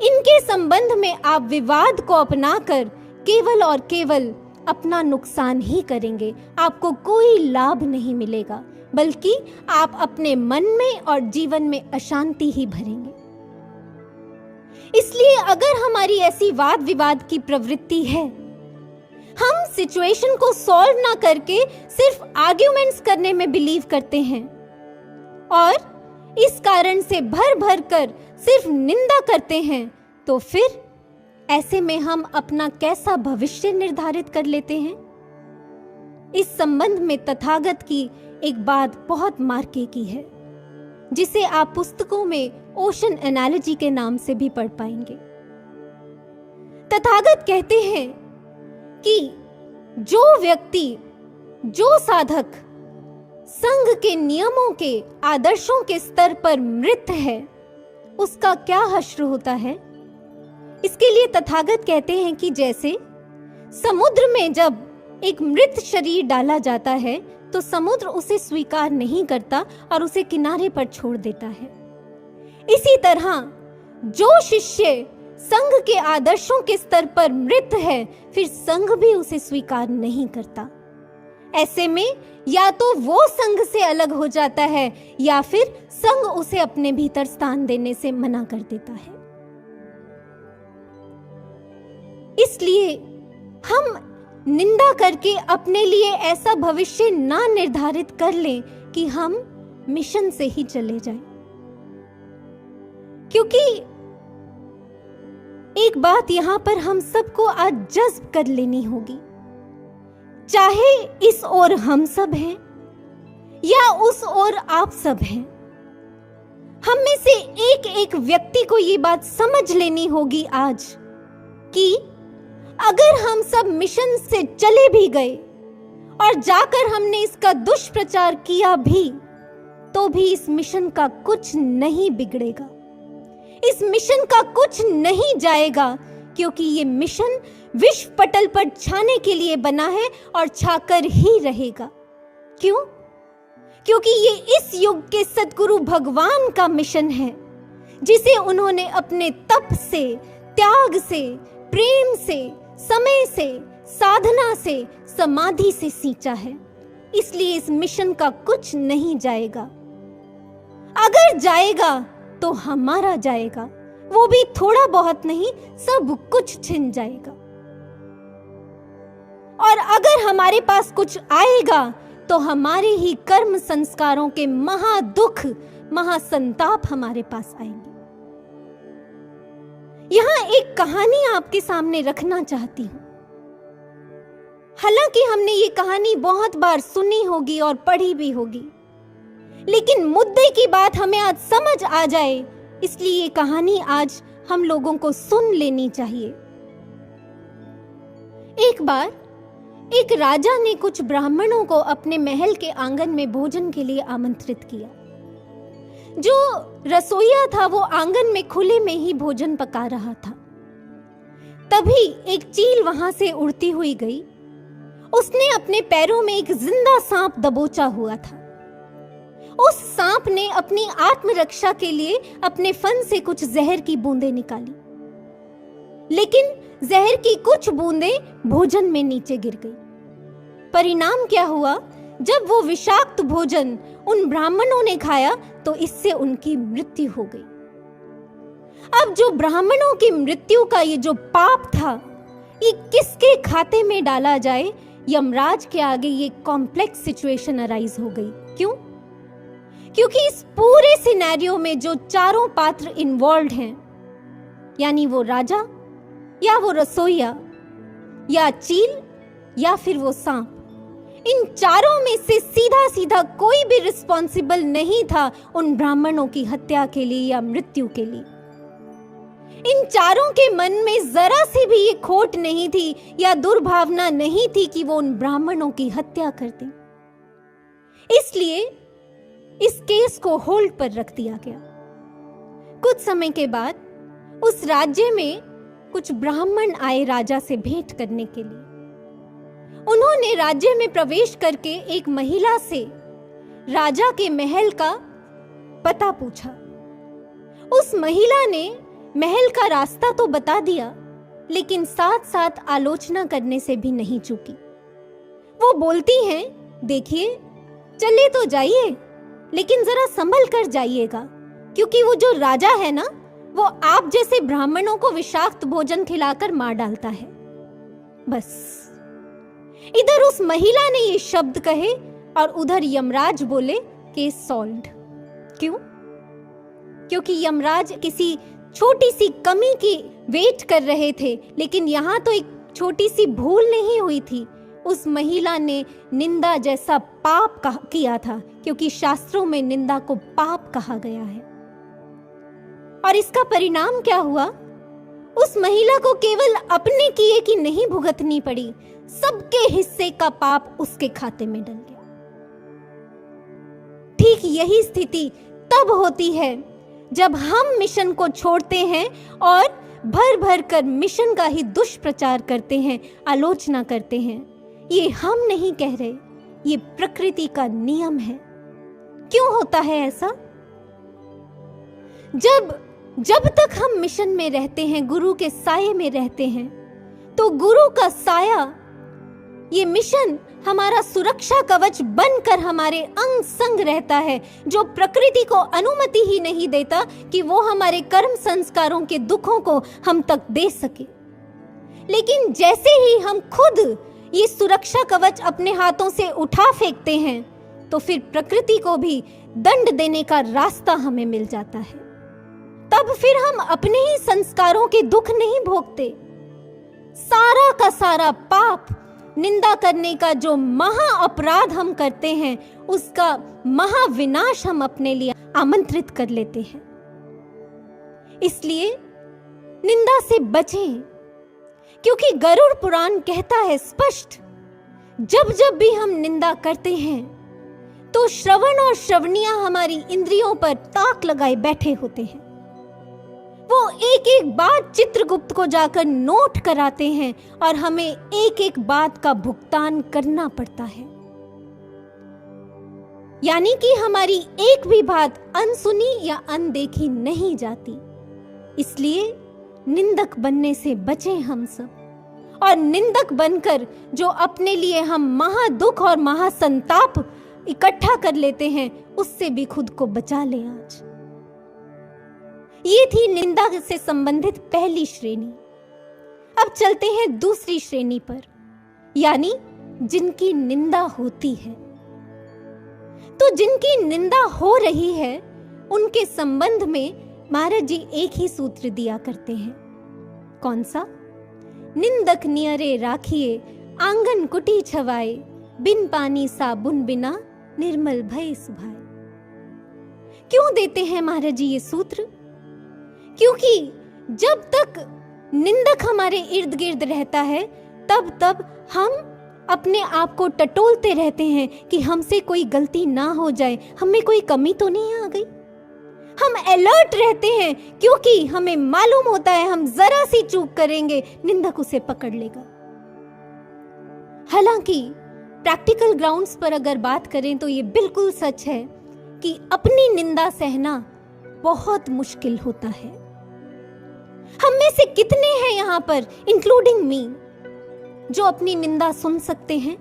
इनके संबंध में आप विवाद को अपनाकर केवल और केवल अपना नुकसान ही करेंगे। आपको कोई लाभ नहीं मिलेगा, बल्कि आप अपने मन में और जीवन में अशांति ही भरेंगे। इसलिए अगर हमारी ऐसी वाद विवाद की प्रवृत्ति है, हम सिचुएशन को सॉल्व ना करके सिर्फ आर्ग्यूमेंट्स करने में बिलीव करते हैं और इस कारण से भर भर कर सिर्फ निंदा करते हैं, तो फिर ऐसे में हम अपना कैसा भविष्य निर्धारित कर लेते हैं? इस संबंध में तथागत की एक बात बहुत मार्के की है, जिसे आप पुस्तकों में ओशन एनालॉजी के नाम से भी पढ़ पाएंगे। तथागत कहते हैं कि जो व्यक्ति, जो साधक संघ के नियमों के, आदर्शों के स्तर पर मृत है, उसका क्या हश्र होता है? इसके लिए तथागत कहते हैं कि जैसे समुद्र में जब एक मृत शरीर डाला जाता है तो समुद्र उसे स्वीकार नहीं करता और उसे किनारे पर छोड़ देता है। इसी तरह जो शिष्य संघ के आदर्शों के स्तर पर मृत है, फिर संघ भी उसे स्वीकार नहीं करता। ऐसे में या तो वो संघ से अलग हो जाता है या फिर संघ उसे अपने भीतर स्थान देने से मना कर देता है। इसलिए हम निंदा करके अपने लिए ऐसा भविष्य ना निर्धारित कर लें कि हम मिशन से ही चले जाएं। क्योंकि एक बात यहां पर हम सबको आज जज्ब कर लेनी होगी, चाहे इस ओर हम सब हैं या उस ओर आप सब हैं, हम में से एक एक व्यक्ति को ये बात समझ लेनी होगी आज कि अगर हम सब मिशन से चले भी गए और जाकर हमने इसका दुष्प्रचार किया भी, तो भी इस मिशन का कुछ नहीं बिगड़ेगा, इस मिशन का कुछ नहीं जाएगा, क्योंकि ये मिशन विश्व पटल पर छाने के लिए बना है और छाकर ही रहेगा। क्यों? क्योंकि ये इस युग के सद्गुरु भगवान का मिशन है, जिसे उन्होंने अपने तप से, त्याग से, प्रेम से, समय से, साधना से, समाधि से सींचा है। इसलिए इस मिशन का कुछ नहीं जाएगा। अगर जाएगा तो हमारा जाएगा, वो भी थोड़ा बहुत नहीं, सब कुछ छिन जाएगा। और अगर हमारे पास कुछ आएगा तो हमारे ही कर्म संस्कारों के महादुख, महासंताप हमारे पास आएंगे। यहां एक कहानी आपके सामने रखना चाहती हूं। हालांकि हमने ये कहानी बहुत बार सुनी होगी और पढ़ी भी होगी, लेकिन मुद्दे की बात हमें आज समझ आ जाए, इसलिए ये कहानी आज हम लोगों को सुन लेनी चाहिए। एक बार एक राजा ने कुछ ब्राह्मणों को अपने महल के आंगन में भोजन के लिए आमंत्रित किया। जो रसोइया था वो आंगन में खुले में ही भोजन पका रहा था। तभी एक चील वहां से उड़ती हुई गई। उसने अपने पैरों में एक जिंदा सांप दबोचा हुआ था। उस सांप ने अपनी आत्मरक्षा के लिए अपने फन से कुछ जहर की बूंदें निकाली, लेकिन जहर की कुछ बूंदें भोजन में नीचे गिर गई। परिणाम क्या हुआ? जब वो विषाक्त भोजन उन ब्राह्मणों ने खाया तो इससे उनकी मृत्यु हो गई। अब जो ब्राह्मणों की मृत्यु का ये जो पाप था, ये किसके खाते में डाला जाए? यमराज के आगे ये कॉम्प्लेक्स सिचुएशन अराइज हो गई। क्यों? क्योंकि इस पूरे सिनेरियो में जो चारों पात्र इन्वॉल्व हैं, यानी वो राजा या वो रसोइया या चील या फिर वो सांप, इन चारों में से सीधा सीधा कोई भी रिस्पॉन्सिबल नहीं था उन ब्राह्मणों की हत्या के लिए या मृत्यु के लिए। इन चारों के मन में जरा सी भी ये खोट नहीं थी या दुर्भावना नहीं थी कि वो उन ब्राह्मणों की हत्या कर दें। इसलिए इस केस को होल्ड पर रख दिया गया। कुछ समय के बाद उस राज्य में कुछ ब्राह्मण आए राजा से भेंट करने के लिए। उन्होंने राज्य में प्रवेश करके एक महिला से राजा के महल का पता पूछा। उस महिला ने महल का रास्ता तो बता दिया, लेकिन साथ साथ आलोचना करने से भी नहीं चूकी। वो बोलती हैं, देखिए चले तो जाइए, लेकिन जरा संभल कर जाइएगा, क्योंकि वो जो राजा है ना, वो आप जैसे ब्राह्मणों को विषाक्त भोजन खिलाकर मार डालता है। बस इधर उस महिला ने ये शब्द कहे और उधर यमराज बोले केस सॉल्व्ड। क्यों? क्योंकि यमराज किसी छोटी सी कमी की वेट कर रहे थे, लेकिन यहां तो एक छोटी सी भूल नहीं हुई थी। उस महिला ने निंदा जैसा पाप किया था, क्योंकि शास्त्रों में निंदा को पाप कहा गया है। और इसका परिणाम क्या हुआ? उस महिला को केवल अपने किए की नहीं भुगतनी पड़ी, सबके हिस्से का पाप उसके खाते में डल गया। ठीक यही स्थिति तब होती है जब हम मिशन को छोड़ते हैं और भर भर कर मिशन का ही दुष्प्रचार करते हैं, आलोचना करते हैं। ये हम नहीं कह रहे, ये प्रकृति का नियम है। क्यों होता है ऐसा? जब तक हम मिशन में रहते हैं, गुरु के साये में रहते हैं, तो गुरु का साया, ये मिशन हमारा सुरक्षा कवच बनकर हमारे अंग संग रहता है, जो प्रकृति को अनुमति ही नहीं देता कि वो हमारे कर्म संस्कारों के दुखों को हम तक दे सके। लेकिन जैसे ही हम खुद ये सुरक्षा कवच अपने हाथों से उठा फेंकते हैं, तो फिर प्रकृति को भी दंड देने का रास्ता हमें मिल जाता है। तब फिर हम अपने ही संस्कारों के दुख नहीं भोगते। सारा का सारा पाप, निंदा करने का जो महा अपराध हम करते हैं, उसका महाविनाश हम अपने लिए आमंत्रित कर लेते हैं। इसलिए निंदा से बचें, क्योंकि गरुड़ पुराण कहता है स्पष्ट, जब जब भी हम निंदा करते हैं तो श्रवण और श्रवणिया हमारी इंद्रियों पर ताक लगाए बैठे होते हैं। वो एक एक बात चित्रगुप्त को जाकर नोट कराते हैं और हमें एक एक बात का भुगतान करना पड़ता है। यानी कि हमारी एक भी बात अनसुनी या अनदेखी नहीं जाती। इसलिए निंदक बनने से बचें हम सब, और निंदक बनकर जो अपने लिए हम महादुख और महासंताप इकट्ठा कर लेते हैं, उससे भी खुद को बचा लें आज। ये थी निंदा से संबंधित पहली श्रेणी। अब चलते हैं दूसरी श्रेणी पर, यानी जिनकी निंदा होती है। तो जिनकी निंदा हो रही है, उनके संबंध में महाराज जी एक ही सूत्र दिया करते हैं। कौन सा? निंदक नियरे राखिए, आंगन कुटी छवाए, बिन पानी साबुन बिना निर्मल भय सुभाए। क्यों देते हैं महाराज जी ये सूत्र? क्योंकि जब तक निंदक हमारे इर्द गिर्द रहता है, तब हम अपने आप को टटोलते रहते हैं कि हमसे कोई गलती ना हो जाए, हमें कोई कमी तो नहीं आ गई। हम अलर्ट रहते हैं, क्योंकि हमें मालूम होता है हम जरा सी चूक करेंगे, निंदक उसे पकड़ लेगा। हालांकि प्रैक्टिकल ग्राउंड्स पर अगर बात करें तो ये बिल्कुल सच है कि अपनी निंदा सहना बहुत मुश्किल होता है। हम में से कितने हैं यहाँ पर, इंक्लूडिंग मी, जो अपनी निंदा सुन सकते हैं?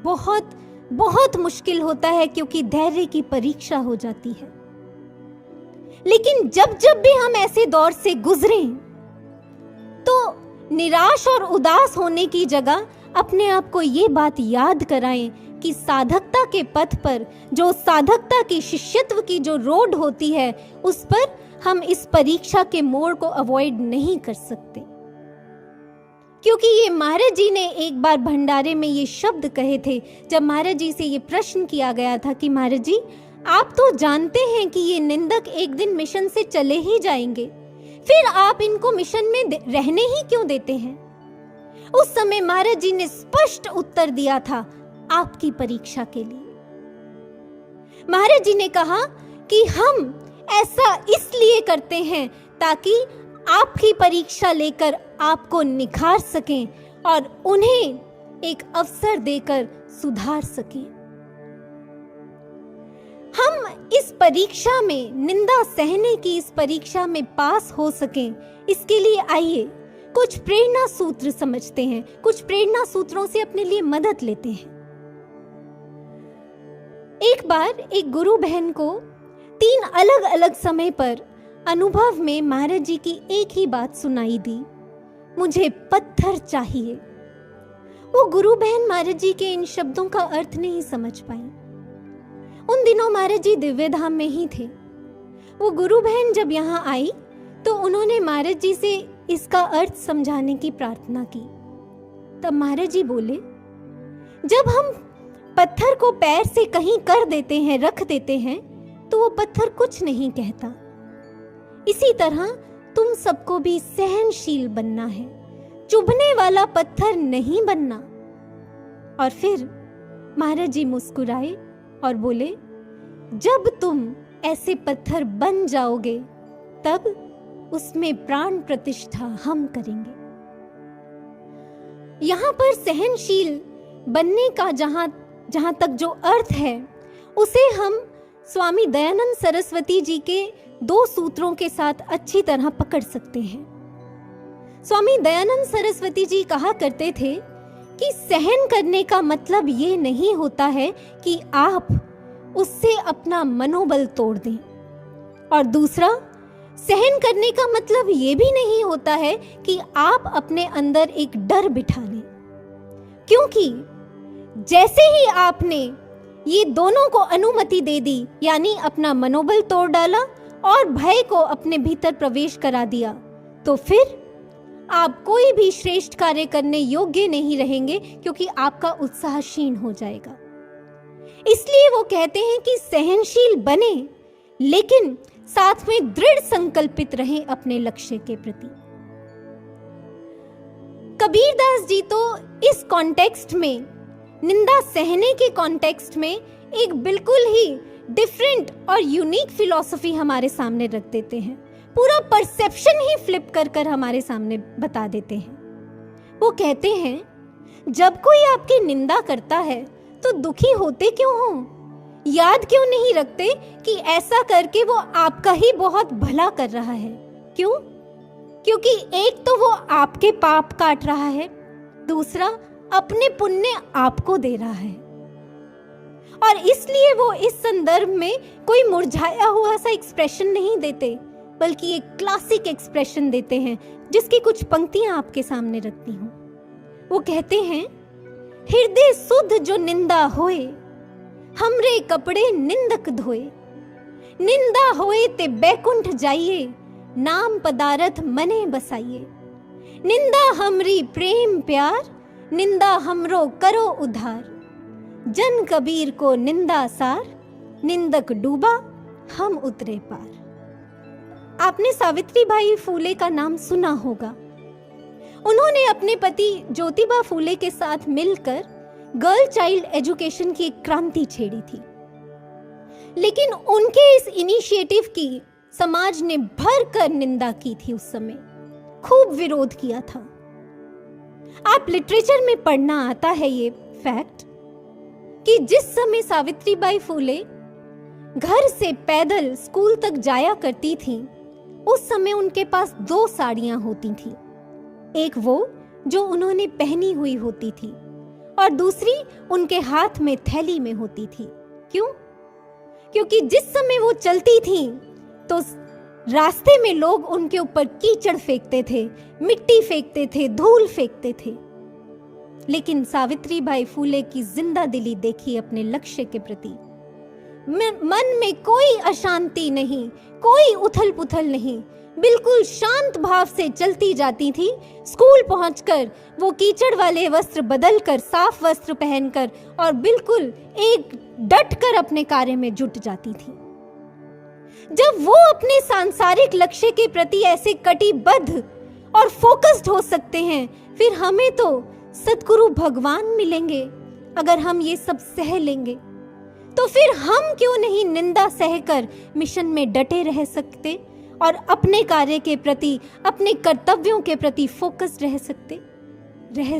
बहुत बहुत मुश्किल होता है, क्योंकि धैर्य की परीक्षा हो जाती है। लेकिन जब जब भी हम ऐसे दौर से गुजरें, तो निराश और उदास होने की जगह अपने आप को ये बात याद कराएं कि साधकता के पथ पर, जो साधकता की शिष्यत्व की जो रोड होती है, उस पर हम इस परीक्षा के मोड़ को अवॉइड नहीं कर सकते। क्योंकि ये महाराज जी ने एक बार भंडारे में ये शब्द कहे थे, जब महाराज जी से ये प्रश्न किया गया था कि महाराज जी, आप तो जानते हैं कि ये निंदक एक दिन मिशन से चले ही जाएंगे, फिर आप इनको मिशन में रहने ही क्यों देते हैं? उस समय महाराज जी ने स्पष्ट उत्तर दिया था, आपकी परीक्षा के लिए। महाराज जी ने कहा कि हम ऐसा इसलिए करते हैं ताकि आपकी परीक्षा लेकर आपको निखार सकें और उन्हें एक अवसर देकर सुधार सकें। हम इस परीक्षा में, निंदा सहने की इस परीक्षा में पास हो सकें, इसके लिए आइए कुछ प्रेरणा सूत्र समझते हैं, कुछ प्रेरणा सूत्रों से अपने लिए मदद लेते हैं। एक बार एक गुरु बहन को 3 अलग अलग समय पर अनुभव में महाराज जी की एक ही बात सुनाई दी, मुझे पत्थर चाहिए। वो गुरु बहन महाराज जी के इन शब्दों का अर्थ नहीं समझ पाई। उन दिनों महाराज जी दिव्य धाम में ही थे। वो गुरु बहन जब यहाँ आई तो उन्होंने महाराज जी से इसका अर्थ समझाने की प्रार्थना की। तब महाराज जी बोले, जब हम पत्थर को पैर से कहीं कर देते हैं, रख देते हैं, तो वो पत्थर कुछ नहीं कहता। इसी तरह तुम सबको भी सहनशील बनना है, चुभने वाला पत्थर नहीं बनना। और फिर महाराज जी मुस्कुराए और बोले, जब तुम ऐसे पत्थर बन जाओगे, तब उसमें प्राण प्रतिष्ठा हम करेंगे। यहाँ पर सहनशील बनने का जहां तक जो अर्थ है, उसे हम स्वामी दयानंद सरस्वती जी के 2 सूत्रों के साथ अच्छी तरह पकड़ सकते हैं। स्वामी दयानंद सरस्वती जी कहा करते थे कि सहन करने का मतलब ये नहीं होता है कि आप उससे अपना मनोबल तोड़ दें, और दूसरा, सहन करने का मतलब ये भी नहीं होता है कि आप अपने अंदर एक डर बिठा लें, क्योंकि जैसे ही आपने ये दोनों को अनुमति दे दी, यानी अपना मनोबल तोड़ डाला और भय को अपने भीतर प्रवेश करा दिया, तो फिर आप कोई भी श्रेष्ठ कार्य करने योग्य नहीं रहेंगे, क्योंकि आपका उत्साह क्षीण हो जाएगा। इसलिए वो कहते हैं कि सहनशील बने, लेकिन साथ में दृढ़ संकल्पित रहें अपने लक्ष्य के प्रति। कबीरदास जी तो इस कॉन्टेक्स्ट में, निंदा सहने के कॉन्टेक्स्ट में, एक बिल्कुल ही डिफरेंट और यूनिक फिलॉसफी हमारे सामने रख देते हैं। पूरा परसेप्शन ही फ्लिप कर हमारे सामने बता देते हैं। वो कहते हैं, जब कोई आपकी निंदा करता है तो दुखी होते क्यों हो? याद क्यों नहीं रखते कि ऐसा करके वो आपका ही बहुत भला कर रहा है? क्यों? क्योंकि एक तो वो आपके पाप काट रहा है, दूसरा अपने पुण्य आपको दे रहा है। और इसलिए वो इस संदर्भ में कोई मुरझाया हुआ सा एक्सप्रेशन नहीं देते, बल्कि एक क्लासिक एक्सप्रेशन देते हैं, जिसकी कुछ पंक्तियां आपके सामने रखती हूं। वो कहते हैं, हृदय सुध जो निंदा होए, हमरे कपड़े निंदक धोए। निंदा होए ते बैकुंठ जाइए, नाम पदारथ मने बसाइए। निंदा हमरी प्रेम प्यार, निंदा हमरो करो उधार। जन कबीर को निंदा सार, निंदक डूबा हम उतरे पार। आपने सावित्रीबाई फूले का नाम सुना होगा। उन्होंने अपने पति ज्योतिबा फूले के साथ मिलकर गर्ल चाइल्ड एजुकेशन की एक क्रांति छेड़ी थी, लेकिन उनके इस इनिशिएटिव की समाज ने भरकर निंदा की थी। उस समय खूब विरोध किया था। आप लिटरेचर में पढ़ना आता है ये फैक्ट कि जिस समय सावित्रीबाई फूले घर से पैदल स्कूल तक जाया करती थी, उस समय उनके पास 2 साड़ियां होती थी। एक वो जो उन्होंने पहनी हुई होती थी, और दूसरी उनके हाथ में थैली में होती थी। क्यों? क्योंकि जिस समय वो चलती थी तो रास्ते में लोग उनके ऊपर कीचड़ फेंकते थे, मिट्टी फेंकते थे, धूल फेंकते थे। लेकिन सावित्रीबाई फूले की जिंदा दिली देखी अपने लक्ष्य के प्रति। मन में कोई अशांति नहीं, कोई उथल पुथल नहीं, बिल्कुल शांत भाव से चलती जाती थी। स्कूल पहुंचकर वो कीचड़ वाले वस्त्र बदलकर साफ वस्त्र पहनकर और बिल्कुल एक डट कर अपने कार्य में जुट जाती थी। जब वो अपने सांसारिक लक्ष्य के प्रति ऐसे कटिबद्ध और फोकस्ड हो सकते हैं, फिर हमें तो सद्गुरु भगवान मिलेंगे अगर हम ये सब सह लेंगे। तो फिर हम क्यों नहीं निंदा सहकर मिशन में डटे रह सकते और अपने कार्य के प्रति, अपने कर्तव्यों के प्रति फोकस्ड रह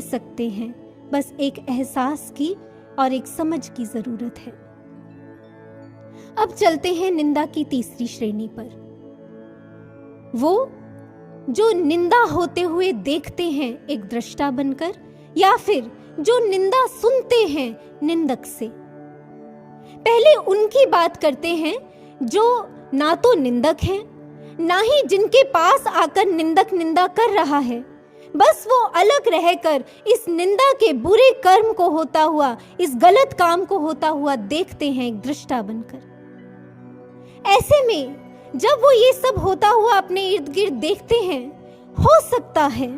सकते हैं। बस एक एहसास की और एक समझ की जरूरत है। अब चलते हैं निंदा की तीसरी श्रेणी पर। वो जो निंदा होते हुए देखते हैं एक दृष्टा बनकर, या फिर जो निंदा सुनते हैं निंदक से। पहले उनकी बात करते हैं जो ना तो निंदक हैं, ना ही जिनके पास आकर निंदक निंदा कर रहा है। बस वो अलग रहकर इस निंदा के बुरे कर्म को होता हुआ, इस गलत काम को होता हुआ देखते हैं एक दृष्टा बनकर। ऐसे में जब वो ये सब होता हुआ अपने इर्द गिर्द देखते हैं, हो सकता है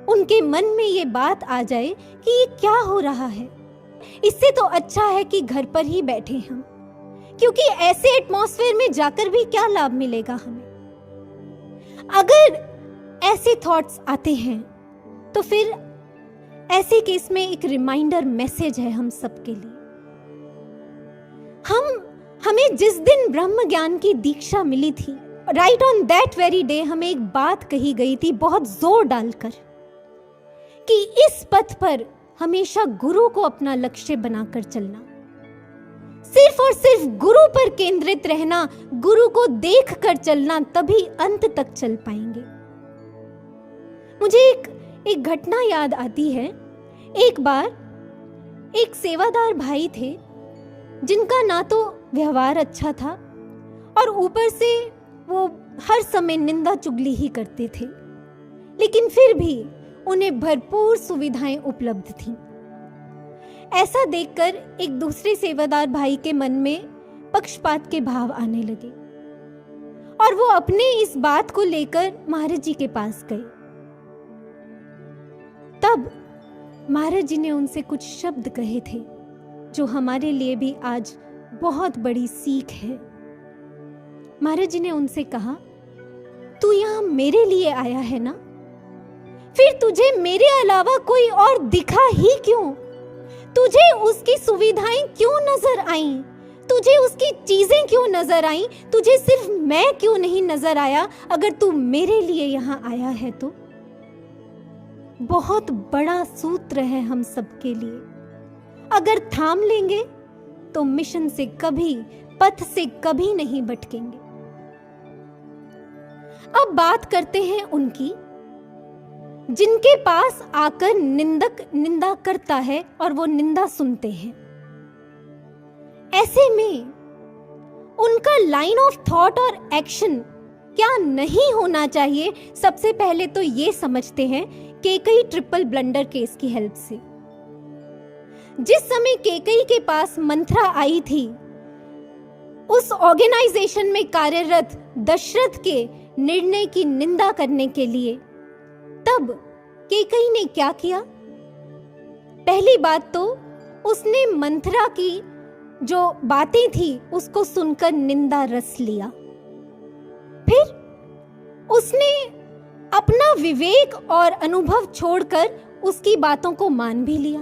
उनके मन में ये बात आ जाए कि ये क्या हो रहा है। इससे तो अच्छा है कि घर पर ही बैठे हम, क्योंकि ऐसे एटमॉस्फेयर में जाकर भी क्या लाभ मिलेगा हमें। अगर ऐसे थॉट्स आते हैं तो फिर ऐसे केस में एक रिमाइंडर मैसेज है हम सबके लिए। हमें जिस दिन ब्रह्म ज्ञान की दीक्षा मिली थी, right on that very day हमें एक बात कही गई थी बहुत जोर डालकर कि इस पथ पर हमेशा गुरु को अपना लक्ष्य बनाकर चलना, सिर्फ और सिर्फ गुरु पर केंद्रित रहना, गुरु को देख कर चलना, तभी अंत तक चल पाएंगे। मुझे एक घटना याद आती है। एक बार एक सेवादार भाई थे जिनका ना तो व्यवहार अच्छा था और ऊपर से वो हर समय निंदा चुगली ही करते थे, लेकिन फिर भी उन्हें भरपूर सुविधाएं उपलब्ध थीं। ऐसा देखकर एक दूसरे सेवादार भाई के मन में पक्षपात के भाव आने लगे और वो अपने इस बात को लेकर महाराज जी के पास गए। तब महाराज जी ने उनसे कुछ शब्द कहे थे जो हमारे लिए भी आज बहुत बड़ी सीख है। महाराज जी ने उनसे कहा, तू यहाँ मेरे लिए आया है ना, फिर तुझे मेरे अलावा कोई और दिखा ही क्यों? तुझे उसकी सुविधाएं क्यों नजर आईं? तुझे उसकी चीजें क्यों नजर आईं? तुझे सिर्फ मैं क्यों नहीं नजर आया? अगर तू मेरे लिए यहाँ आया है तो बहुत बड़ा सूत्र है हम सबके लिए। अगर थाम लेंगे तो मिशन से कभी, पथ से कभी नहीं भटकेंगे। अब बात करते हैं उनकी जिनके पास आकर निंदक निंदा करता है और वो निंदा सुनते हैं। ऐसे में उनका लाइन ऑफ थॉट और एक्शन क्या नहीं होना चाहिए? सबसे पहले तो ये समझते हैं केकई ट्रिपल ब्लंडर केस की हेल्प से। जिस समय केकई के पास मंत्रा आई थी, उस ऑर्गेनाइजेशन में कार्यरत दशरथ के निर्णय की निंदा करने के लिए, तब केकई ने क्या किया? पहली बात तो उसने मंत्रा की जो बातें थी उसको सुनकर निंदा रस लिया। फिर उसने अपना विवेक और अनुभव छोड़कर उसकी बातों को मान भी लिया।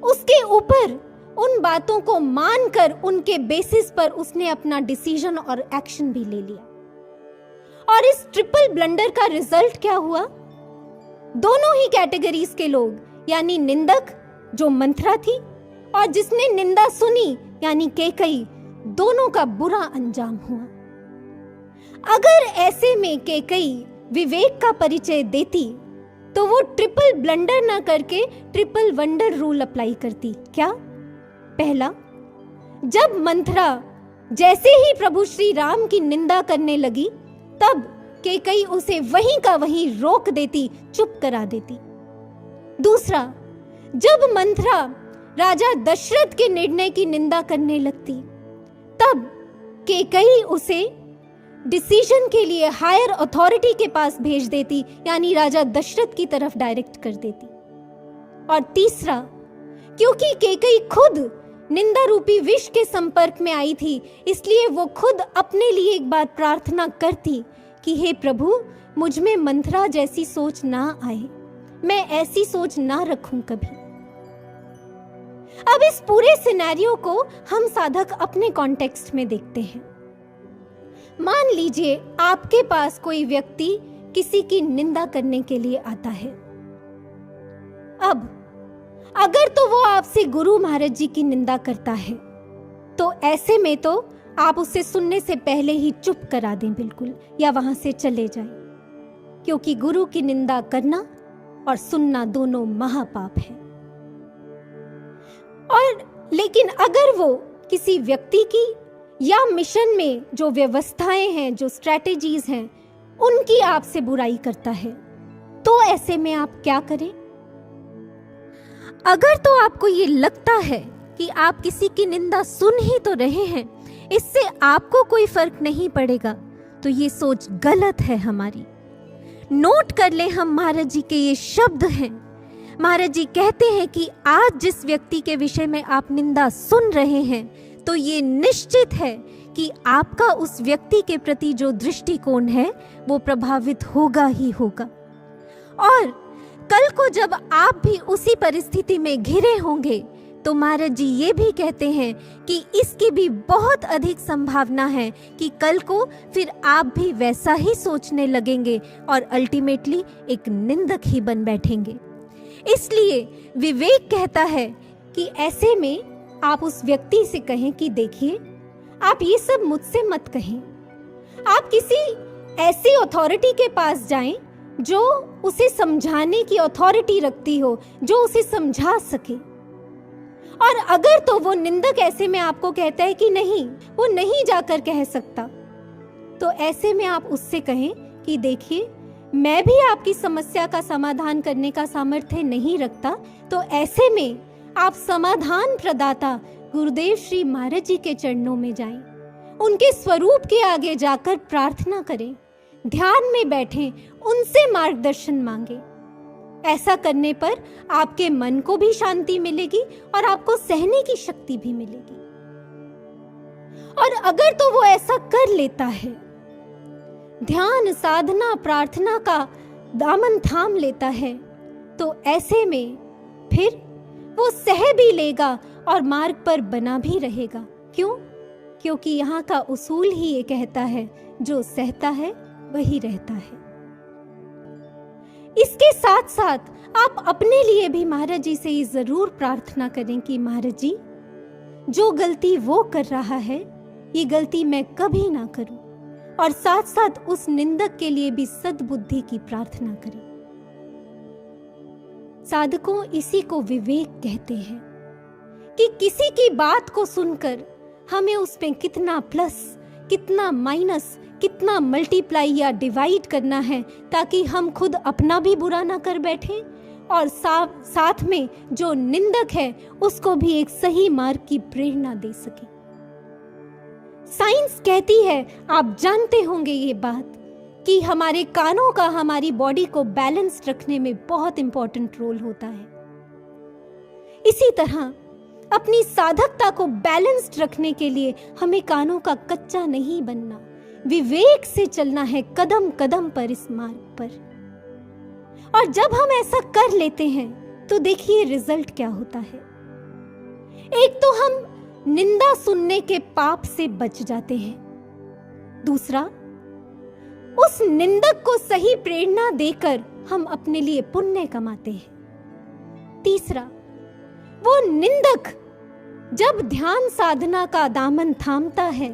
उसके ऊपर उन बातों को मानकर उनके बेसिस पर उसने अपना डिसीजन और एक्शन भी ले लिया। और इस ट्रिपल ब्लंडर का रिजल्ट क्या हुआ? दोनों ही कैटेगरीज के लोग, यानी निंदक जो मंत्रा थी और जिसने निंदा सुनी यानी केकई, दोनों का बुरा अंजाम हुआ। अगर ऐसे में केकई विवेक का परिचय देती तो वो ट्रिपल ब्लंडर ना करके ट्रिपल वंडर रूल अप्लाई करती। क्या? पहला, जब मंत्रा जैसे ही प्रभु श्री राम की निंदा करने लगी, तब केकई उसे वहीं का वहीं रोक देती, चुप करा देती। दूसरा, जब मंत्रा राजा दशरथ के निर्णय की निंदा करने लगती, तब केकई उसे डिसीजन के लिए हायर अथॉरिटी के पास भेज देती, यानी राजा दशरथ की तरफ डायरेक्ट कर देती। और तीसरा, क्योंकि केकई खुद निंदा रूपी विष के संपर्क में आई थी, इसलिए वो खुद अपने लिए एक बार प्रार्थना करती कि हे प्रभु, मुझ में मंत्रा जैसी सोच ना आए, मैं ऐसी सोच ना रखूं कभी। अब इस पूरे सिनेरियो को हम साधक अपने कॉन्टेक्स्ट में देखते हैं। मान लीजिए आपके पास कोई व्यक्ति किसी की निंदा करने के लिए आता है। अब अगर तो वो आपसे गुरु महाराज जी की निंदा करता है, तो ऐसे में तो आप उसे सुनने से पहले ही चुप करा दें बिल्कुल, या वहां से चले जाएं, क्योंकि गुरु की निंदा करना और सुनना दोनों महापाप है। और लेकिन अगर वो किसी व्यक्ति की या मिशन में जो व्यवस्थाएं हैं, जो स्ट्रैटेजीज हैं, उनकी आपसे बुराई करता है, तो ऐसे में आप क्या करें? अगर तो आपको ये लगता है कि आप किसी की निंदा सुन ही तो रहे हैं, इससे आपको कोई फर्क नहीं पड़ेगा, तो ये सोच गलत है हमारी। नोट कर ले, हम महाराज जी के ये शब्द हैं। महाराज जी कहते हैं कि आज जिस व्यक्ति के विषय में आप निंदा सुन रहे हैं, तो ये निश्चित है कि आपका उस व्यक्ति के प्रति जो दृष्टिकोण है वो प्रभावित होगा ही होगा। और कल को जब आप भी उसी परिस्थिति में घिरे होंगे, तो महाराज जी ये भी कहते हैं कि इसकी भी बहुत अधिक संभावना है कि कल को फिर आप भी वैसा ही सोचने लगेंगे और अल्टीमेटली एक निंदक ही बन बैठेंगे। इसलिए विवेक कहता है कि ऐसे में आप उस व्यक्ति से कहें कि देखिए, आप ये सब मुझसे मत कहें। आप किसी ऐसी अथॉरिटी के पास जाएं जो उसे समझाने की अथॉरिटी रखती हो, जो उसे समझा सके। और अगर तो वो निंदक ऐसे में आपको कहता है कि नहीं, वो नहीं जाकर कह सकता, तो ऐसे में आप उससे कहें कि देखिए, मैं भी आपकी समस्या का समाधान करने का सामर्थ्य नहीं रखता, तो ऐसे में आप समाधान प्रदाता गुरुदेव श्री महाराज जी के चरणों में जाएं, उनके स्वरूप के आगे जाकर प्रार्थना करें, ध्यान में बैठें, उनसे मार्गदर्शन मांगे। ऐसा करने पर आपके मन को भी शांति मिलेगी और आपको सहने की शक्ति भी मिलेगी। और अगर तो वो ऐसा कर लेता है, ध्यान साधना प्रार्थना का दामन थाम लेता है, तो ऐसे में फिर वो सह भी लेगा और मार्ग पर बना भी रहेगा। क्यों? क्योंकि यहाँ का उसूल ही ये कहता है, जो सहता है वही रहता है। इसके साथ साथ आप अपने लिए भी महाराज जी से जरूर प्रार्थना करें कि महाराज जी, जो गलती वो कर रहा है, ये गलती मैं कभी ना करूं। और साथ साथ उस निंदक के लिए भी सद्बुद्धि की प्रार्थना करें। साधकों, इसी को विवेक कहते हैं कि किसी की बात को सुनकर हमें उसमें कितना प्लस, कितना माइनस, कितना मल्टीप्लाई या डिवाइड करना है, ताकि हम खुद अपना भी बुरा ना कर बैठें और साथ में जो निंदक है उसको भी एक सही मार्ग की प्रेरणा दे सके। साइंस कहती है, आप जानते होंगे ये बात, कि हमारे कानों का हमारी बॉडी को बैलेंस्ड रखने में बहुत इंपॉर्टेंट रोल होता है। इसी तरह अपनी साधकता को बैलेंस्ड रखने के लिए हमें कानों का कच्चा नहीं बनना, विवेक से चलना है कदम कदम पर इस मार्ग पर। और जब हम ऐसा कर लेते हैं तो देखिए रिजल्ट क्या होता है। एक तो हम निंदा सुनने के पाप से बच जाते हैं, दूसरा उस निंदक को सही प्रेरणा देकर हम अपने लिए पुण्य कमाते हैं, तीसरा वो निंदक जब ध्यान साधना का दामन थामता है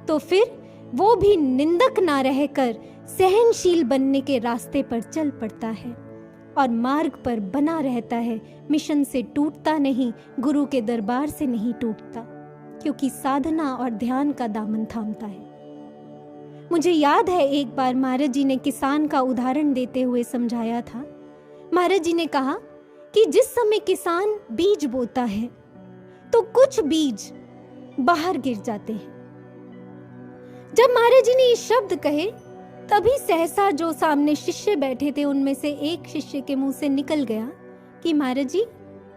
तो फिर वो भी निंदक ना रहकर सहनशील बनने के रास्ते पर चल पड़ता है और मार्ग पर बना रहता है, मिशन से टूटता नहीं, गुरु के दरबार से नहीं टूटता, क्योंकि साधना और ध्यान का दामन थामता है। मुझे याद है एक बार महाराज जी ने किसान का उदाहरण देते हुए समझाया था। महाराज जी ने कहा कि जिस समय किसान बीज बोता है तो कुछ बीज बाहर गिर जाते हैं। जब महाराज जी ने ये शब्द कहे तभी सहसा जो सामने शिष्य बैठे थे उनमें से एक शिष्य के मुंह से निकल गया कि महाराज जी,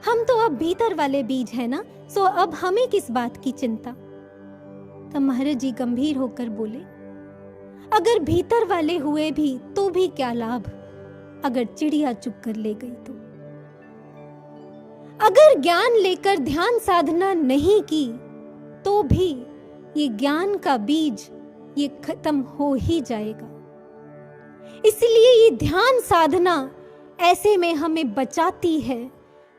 हम तो अब भीतर वाले बीज है ना, सो अब हमें किस बात की चिंता। तब महाराज जी गंभीर होकर बोले, अगर भीतर वाले हुए भी तो भी क्या लाभ, अगर चिड़िया चुग कर ले गई तो। अगर ज्ञान लेकर ध्यान साधना नहीं की तो भी ये ज्ञान का बीज ये खत्म हो ही जाएगा। इसलिए ये ध्यान साधना ऐसे में हमें बचाती है,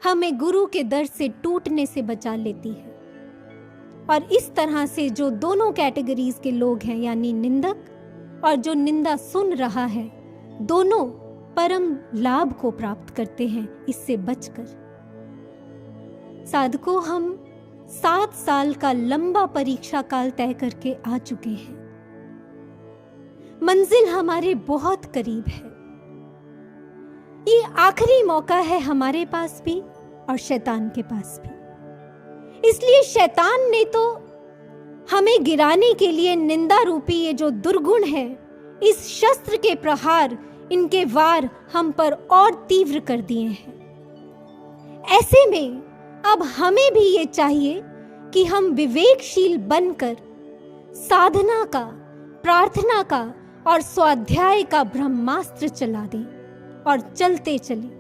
हमें गुरु के दर से टूटने से बचा लेती है। और इस तरह से जो दोनों कैटेगरीज के लोग हैं, यानी निंदक और जो निंदा सुन रहा है, दोनों परम लाभ को प्राप्त करते हैं इससे बचकर। साधकों, हम 7 साल का लंबा परीक्षा काल तय करके आ चुके हैं। मंजिल हमारे बहुत करीब है। ये आखिरी मौका है हमारे पास भी और शैतान के पास भी। इसलिए शैतान ने तो हमें गिराने के लिए निंदा रूपी ये जो दुर्गुण है, इस शस्त्र के प्रहार, इनके वार हम पर और तीव्र कर दिए हैं। ऐसे में अब हमें भी ये चाहिए कि हम विवेकशील बनकर साधना का, प्रार्थना का और स्वाध्याय का ब्रह्मास्त्र चला दें और चलते चलें।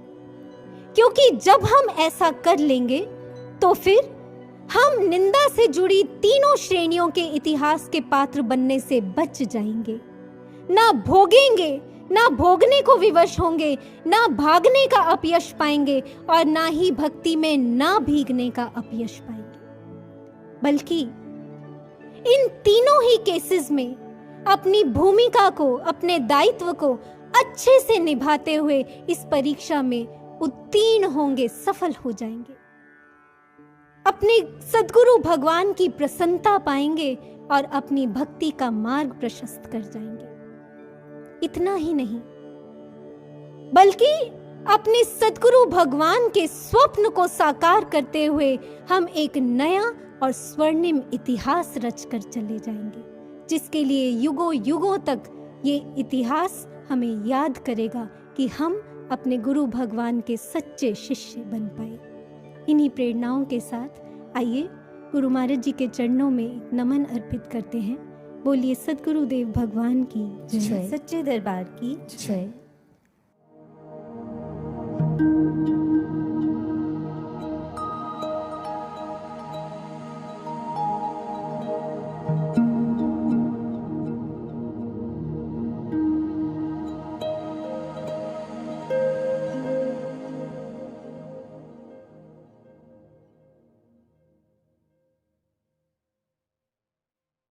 क्योंकि जब हम ऐसा कर लेंगे तो फिर हम निंदा से जुड़ी तीनों श्रेणियों के इतिहास के पात्र बनने से बच जाएंगे। ना भोगेंगे, ना भोगने को विवश होंगे, ना भागने का अपयश पाएंगे और ना ही भक्ति में ना भीगने का अपयश पाएंगे। बल्कि इन तीनों ही केसेस में अपनी भूमिका को, अपने दायित्व को अच्छे से निभाते हुए इस परीक्षा में उत्तीर्ण होंगे, सफल हो जाएंगे, अपने सद्गुरु भगवान की प्रसन्नता पाएंगे और अपनी भक्ति का मार्ग प्रशस्त कर जाएंगे। इतना ही नहीं, बल्कि अपने सद्गुरु भगवान के स्वप्न को साकार करते हुए हम एक नया और स्वर्णिम इतिहास रचकर चले जाएंगे, जिसके लिए युगों युगों तक ये इतिहास हमें याद करेगा कि हम अपने गुरु भगवान के सच्चे शिष्य बन पाए। इन्हीं प्रेरणाओं के साथ आइए गुरु महाराज जी के चरणों में नमन अर्पित करते हैं। बोलिए सद्गुरुदेव भगवान की जय, सच्चे दरबार की जय।